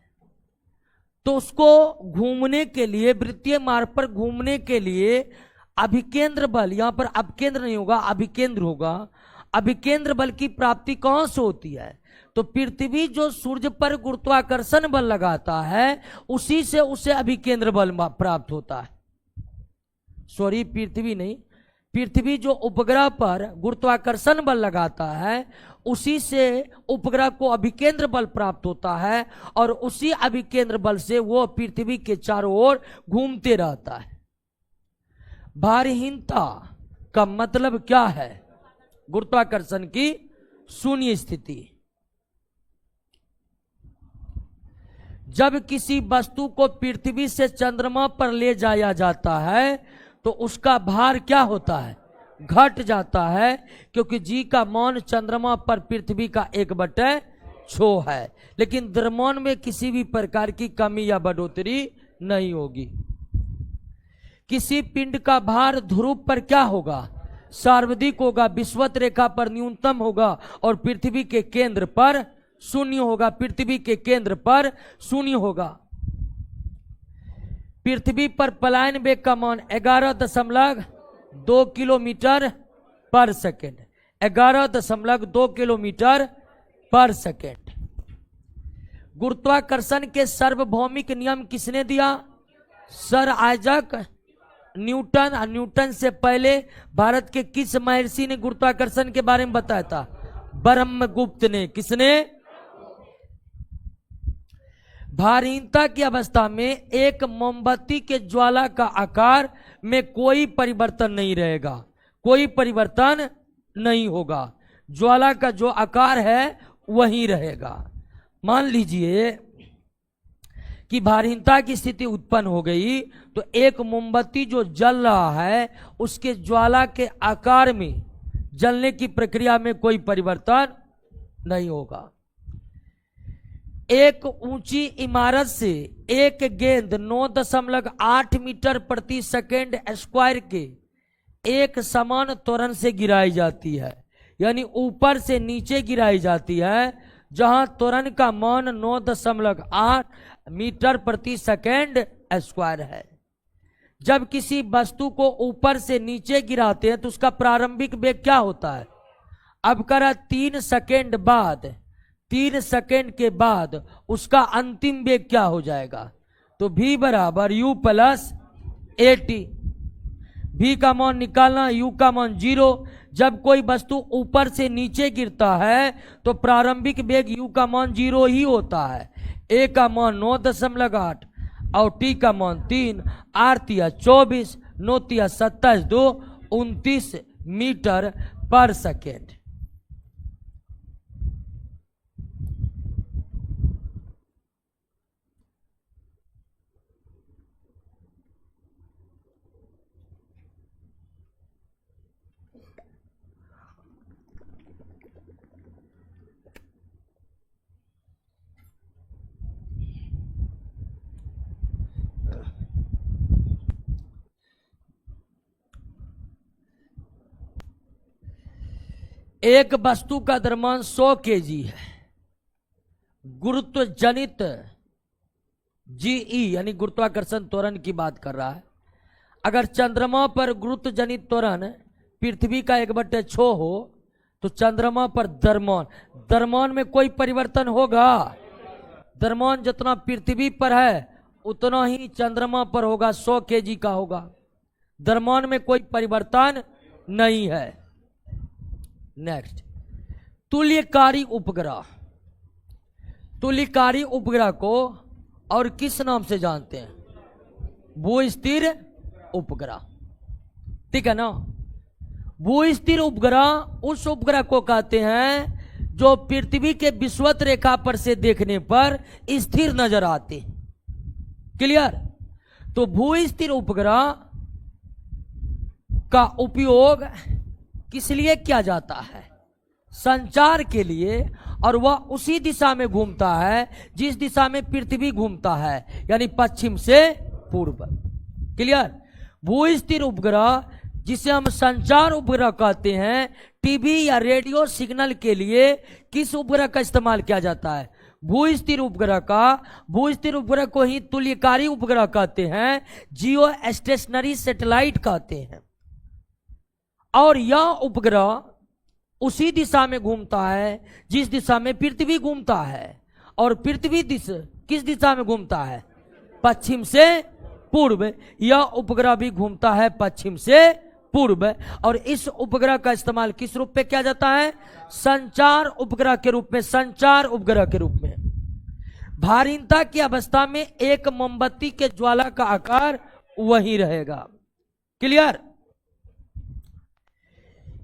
तो उसको घूमने के लिए, वृत्तीय मार्ग पर घूमने के लिए अभिकेंद्र बल, यहां पर अपकेंद्र नहीं होगा, अभिकेंद्र होगा। अभिकेंद्र बल की प्राप्ति कहां से होती है? तो पृथ्वी जो सूर्य पर गुरुत्वाकर्षण बल लगाता है उसी से उसे अभिकेंद्र बल प्राप्त होता है। सॉरी, पृथ्वी नहीं, पृथ्वी जो उपग्रह पर गुरुत्वाकर्षण बल लगाता है उसी से उपग्रह को अभिकेंद्र बल प्राप्त होता है और उसी अभिकेंद्र बल से वो पृथ्वी के चारों ओर घूमते रहता है। भारहीनता का मतलब क्या है? गुरुत्वाकर्षण की शून्य स्थिति। जब किसी वस्तु को पृथ्वी से चंद्रमा पर ले जाया जाता है तो उसका भार क्या होता है? घट जाता है, क्योंकि जी का मान चंद्रमा पर पृथ्वी का 1/6 है। लेकिन द्रव्यमान में किसी भी प्रकार की कमी या बढ़ोतरी नहीं होगी। किसी पिंड का भार ध्रुव पर क्या होगा? सर्वाधिक होगा, विषुवत रेखा पर न्यूनतम होगा और पृथ्वी के केंद्र पर 0 होगा। पृथ्वी के केंद्र पर 0 होगा। पृथ्वी पर पलायन वेग का मान 11.2 किलोमीटर पर सेकेंड। 11.2 किलोमीटर पर सेकेंड। गुरुत्वाकर्षण के सार्वभौमिक नियम किसने दिया? Sir Isaac Newton. न्यूटन से पहले भारत के किस महर्षि ने गुरुत्वाकर्षण के बारे में बताया था? ब्रह्मगुप्त ने। किसने? भारहीनता की अवस्था में एक मोमबत्ती के ज्वाला का आकार में कोई परिवर्तन नहीं रहेगा, कोई परिवर्तन नहीं होगा। ज्वाला का जो आकार है वही रहेगा। मान लीजिए कि भारहीनता की स्थिति उत्पन्न हो गई तो एक मोमबत्ती जो जल रहा है उसके ज्वाला के आकार में, जलने की प्रक्रिया में कोई परिवर्तन नहीं होगा। एक ऊंची इमारत से एक गेंद 9.8 मीटर प्रति सेकेंड स्क्वायर के एक समान त्वरण से गिराई जाती है, यानी ऊपर से नीचे गिराई जाती है, जहां त्वरण का मान 9.8 मीटर प्रति सेकेंड स्क्वायर है। जब किसी वस्तु को ऊपर से नीचे गिराते हैं तो उसका प्रारंभिक वेग क्या होता है? अब करा 3 सेकेंड बाद, 3 सेकेंड के बाद उसका अंतिम वेग क्या हो जाएगा? तो v बराबर u प्लस at। v का मान निकालना, u का मान 0। जब कोई वस्तु ऊपर से नीचे गिरता है तो प्रारंभिक वेग u का मान 0 ही होता है। a का मान 9.8 और t का मान 3, 8 या 24, 9 या 27, 2 29 मीटर पर सेकेंड। एक वस्तु का द्रव्यमान 100 केजी है। गुरुत्व जनित जीई यानी गुरुत्वाकर्षण त्वरण की बात कर रहा है। अगर चंद्रमा पर गुरुत्व जनित त्वरण पृथ्वी का 1/6 हो तो चंद्रमा पर द्रव्यमान में कोई परिवर्तन होगा? द्रव्यमान जितना पृथ्वी पर है उतना ही चंद्रमा पर होगा, 100 केजी का होगा। द्रव्यमान में कोई परिवर्तन नहीं है। नेक्स्ट, तुल्यकारी उपग्रह। तुल्यकारी उपग्रह को और किस नाम से जानते हैं? भू-स्थिर उपग्रह, ठीक है ना। भू-स्थिर उपग्रह उस उपग्रह को कहते हैं जो पृथ्वी के विषुवत रेखा पर से देखने पर स्थिर नजर आते हैं। क्लियर? तो भू स्थिर उपग्रह का उपयोग किस लिए किया जाता है? संचार के लिए, और वह उसी दिशा में घूमता है जिस दिशा में पृथ्वी घूमता है, यानी पश्चिम से पूर्व। क्लियर? भू स्थिर उपग्रह जिसे हम संचार उपग्रह कहते हैं, टीवी या रेडियो सिग्नल के लिए किस उपग्रह का इस्तेमाल किया जाता है? भू स्थिर उपग्रह का। भू स्थिर उपग्रह को ही तुल्यकारी उपग्रह कहते हैं, जियो स्टेशनरी सैटेलाइट कहते हैं। और यह उपग्रह उसी दिशा में घूमता है जिस दिशा में पृथ्वी घूमता है, और पृथ्वी किस दिशा में घूमता है? पश्चिम से पूर्व। यह उपग्रह भी घूमता है पश्चिम से पूर्व। और इस उपग्रह का इस्तेमाल किस रूप में किया जाता है? संचार उपग्रह के रूप में। संचार उपग्रह के रूप में भारीनता की अवस्था में एक मोमबत्ती के ज्वाला का आकार वही रहेगा। क्लियर?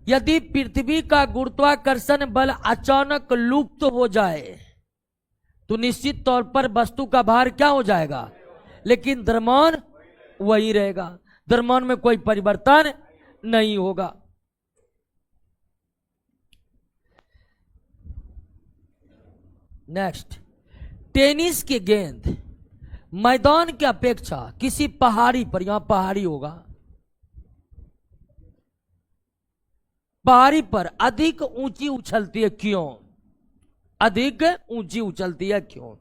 यदि पृथ्वी का गुरुत्वाकर्षण बल अचानक लुप्त हो जाए तो निश्चित तौर पर वस्तु का भार क्या हो जाएगा? लेकिन द्रव्यमान वही रहेगा, द्रव्यमान में कोई परिवर्तन नहीं होगा। नेक्स्ट, टेनिस की गेंद मैदान की अपेक्षा किसी पहाड़ी पर, यहां पहाड़ी होगा, पहाड़ी पर अधिक ऊंची उछलती है। क्यों अधिक ऊंची उछलती है? क्यों?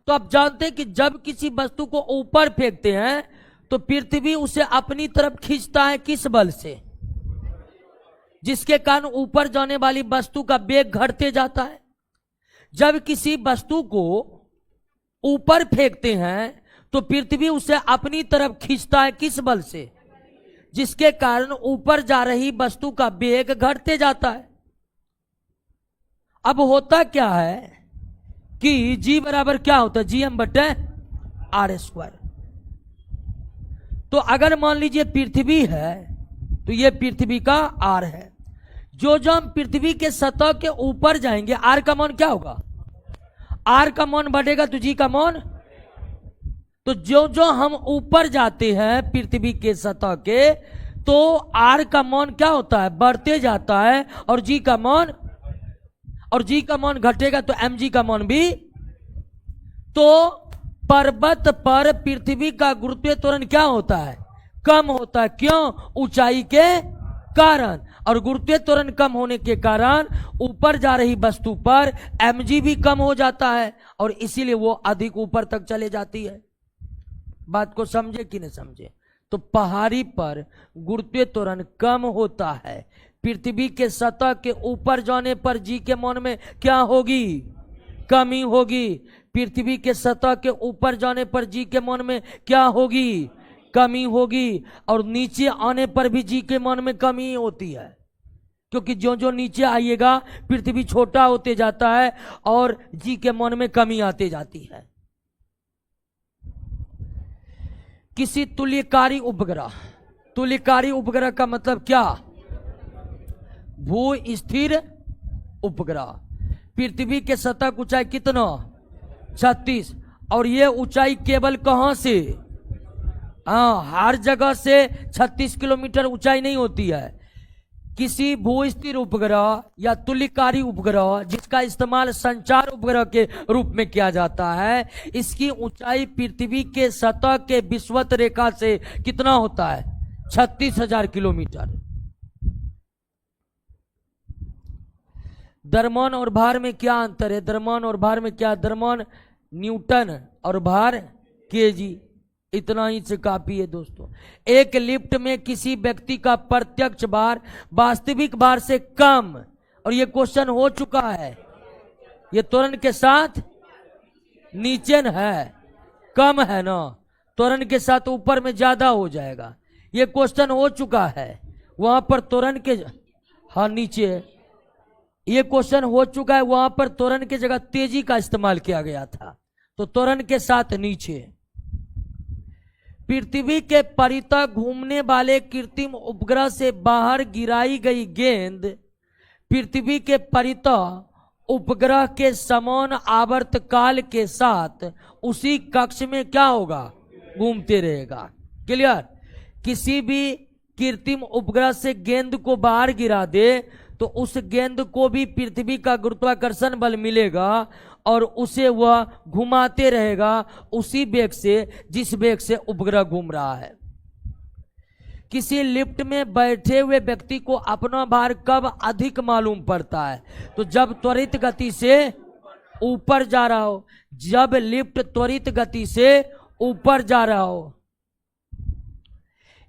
तो आप जानते हैं कि जब किसी वस्तु को ऊपर फेंकते हैं तो पृथ्वी उसे अपनी तरफ खींचता है। किस बल से? जिसके कारण ऊपर जाने वाली वस्तु का वेग घटते जाता है। जब किसी वस्तु को ऊपर फेंकते हैं तो पृथ्वी उसे अपनी तरफ खींचता है। किस बल से? जिसके कारण ऊपर जा रही वस्तु का वेग घटते जाता है। अब होता क्या है कि G बराबर क्या होता है? Gm/r²। तो अगर मान लीजिए पृथ्वी है तो ये पृथ्वी का R है। जो हम पृथ्वी के सतह के ऊपर जाएंगे, R का मान क्या होगा? R का मान बढ़ेगा तो G का मान, तो जो हम ऊपर जाते हैं पृथ्वी के सतह के, तो R का मान क्या होता है? बढ़ते जाता है। और G का मान घटेगा तो mg का मान भी। तो पर्वत पर पृथ्वी का गुरुत्वीय त्वरण क्या होता है? कम होता है। क्यों? ऊंचाई के कारण। और गुरुत्वीय त्वरण कम होने के कारण ऊपर जा रही वस्तु पर mg भी कम हो जाता है, और इसीलिए वो अधिक ऊपर तक चले जाती है। बात को समझे कि नहीं समझे? तो पहाड़ी पर गुरुत्वीय त्वरण कम होता है। पृथ्वी के सतह के ऊपर जाने पर जी के मान में क्या होगी? कमी होगी। पृथ्वी के सतह के ऊपर जाने पर जी के मान में क्या होगी? कमी होगी। और नीचे आने पर भी जी के मान में कमी होती है, क्योंकि जो जो नीचे आइएगा पृथ्वी छोटा होते जाता है और जी के मान में कमी आती जाती है। किसी तुल्यकारी उपग्रह, तुल्यकारी उपग्रह का मतलब क्या? भू स्थिर उपग्रह। पृथ्वी के सतह की ऊंचाई कितना? 36। और ये ऊंचाई केवल कहां से? हर जगह से 36 किलोमीटर ऊंचाई नहीं होती है। किसी भू स्थिर उपग्रह या तुल्यकारी उपग्रह जिसका इस्तेमाल संचार उपग्रह के रूप में किया जाता है, इसकी ऊंचाई पृथ्वी के सतह के विषुवत रेखा से कितना होता है? 36,000 किलोमीटर। द्रव्यमान और भार में क्या अंतर है? द्रव्यमान और भार में क्या? द्रव्यमान न्यूटन और भार केजी। इतना ही से काफी है दोस्तों। एक लिफ्ट में किसी व्यक्ति का प्रत्यक्ष भार वास्तविक भार से कम, और ये क्वेश्चन हो चुका है, ये त्वरण के साथ नीचे है, कम है ना, त्वरण के साथ ऊपर में ज्यादा हो जाएगा। ये क्वेश्चन हो चुका है, वहां पर त्वरण के नीचे, ये क्वेश्चन हो चुका है, वहां पर त्वरण की जगह तेजी का इस्तेमाल किया गया था, तो त्वरण के साथ नीचे। पृथ्वी के परितः घूमने वाले कृत्रिम उपग्रह से बाहर गिराई गई गेंद पृथ्वी के परितः उपग्रह के समान आवर्तकाल के साथ उसी कक्ष में क्या होगा, घूमते रहेगा। क्लियर। किसी भी कृत्रिम उपग्रह से गेंद को बाहर गिरा दे तो उस गेंद को भी पृथ्वी का गुरुत्वाकर्षण बल मिलेगा और उसे वह घुमाते रहेगा उसी वेग से जिस वेग से उपग्रह घूम रहा है। किसी लिफ्ट में बैठे हुए व्यक्ति को अपना भार कब अधिक मालूम पड़ता है, तो जब त्वरित गति से ऊपर जा रहा हो। जब लिफ्ट त्वरित गति से ऊपर जा रहा हो।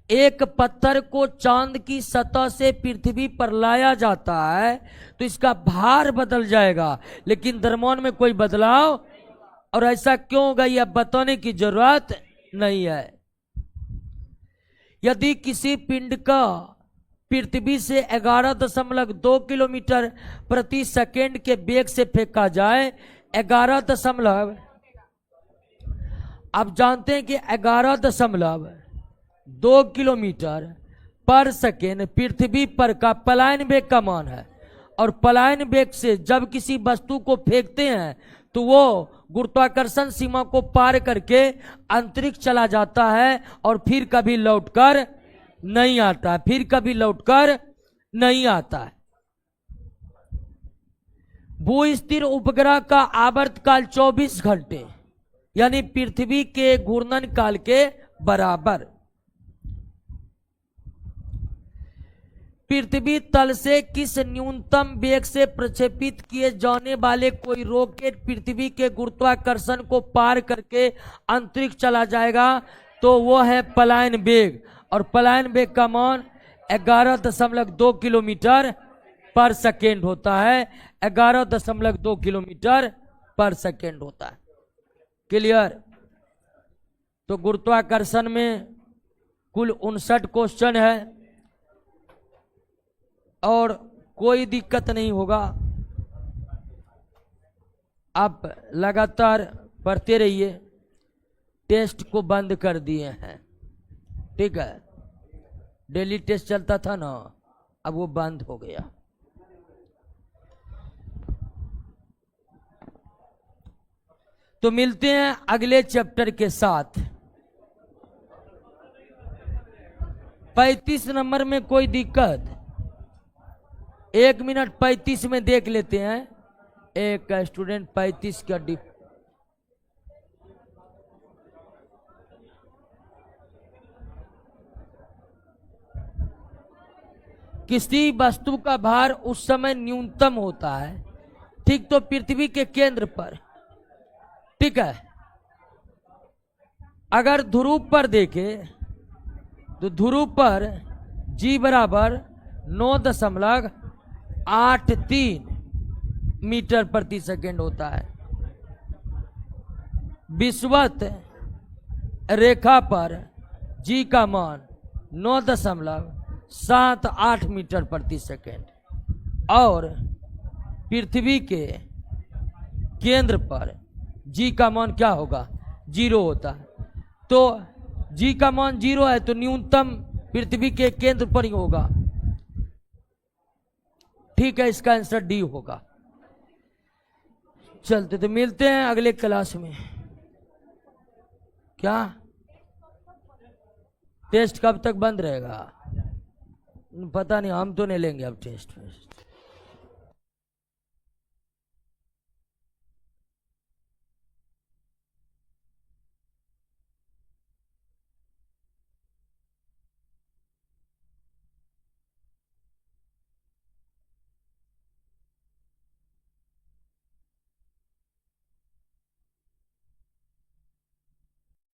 एक पत्थर को चांद की सतह से पृथ्वी पर लाया जाता है तो इसका भार बदल जाएगा, लेकिन द्रव्यमान में कोई बदलाव, और ऐसा क्यों होगा यह बताने की जरूरत नहीं है। यदि किसी पिंड का पृथ्वी से 11.2 किलोमीटर प्रति सेकेंड के वेग से फेंका जाए, 11 आप जानते हैं कि 11.2 किलोमीटर पर सेकेंड पृथ्वी पर का पलायन वेग का मान है, और पलायन वेग से जब किसी वस्तु को फेंकते हैं तो वो गुरुत्वाकर्षण सीमा को पार करके अंतरिक्ष चला जाता है और फिर कभी लौटकर नहीं आता है, फिर कभी लौटकर नहीं आता है। भू-स्थिर उपग्रह का आवर्तकाल 24 घंटे यानी पृथ्वी के घूर्णन काल के बराबर। पृथ्वी तल से किस न्यूनतम वेग से प्रक्षेपित किए जाने वाले कोई रॉकेट पृथ्वी के गुरुत्वाकर्षण को पार करके अंतरिक्ष चला जाएगा तो वो है पलायन वेग, और पलायन वेग का मान 11.2 किलोमीटर पर सेकेंड होता है। 11.2 किलोमीटर पर सेकेंड होता है। क्लियर। तो गुरुत्वाकर्षण में कुल 59 क्वेश्चन है और कोई दिक्कत नहीं होगा। आप लगातार पढ़ते रहिए। टेस्ट को बंद कर दिए हैं, ठीक है। डेली टेस्ट चलता था ना, अब वो बंद हो गया। तो मिलते हैं अगले चैप्टर के साथ। 35 नंबर में कोई दिक्कत? 1 मिनट 35 में देख लेते हैं। एक स्टूडेंट 35 का किसी वस्तु का भार उस समय न्यूनतम होता है, ठीक, तो पृथ्वी के केंद्र पर, ठीक है। अगर ध्रुव पर देखें तो ध्रुव पर G बराबर 9.83 मीटर प्रति सेकेंड होता है। विषुवत रेखा पर G का मान 9.78 मीटर प्रति सेकेंड, और पृथ्वी के केंद्र पर G का मान क्या होगा, 0 होता है। तो G का मान 0 है तो न्यूनतम पृथ्वी के केंद्र पर ही होगा, ठीक है। इसका आंसर डी होगा। चलते तो मिलते हैं अगले क्लास में। क्या टेस्ट कब तक बंद रहेगा पता नहीं, हम तो नहीं लेंगे अब टेस्ट।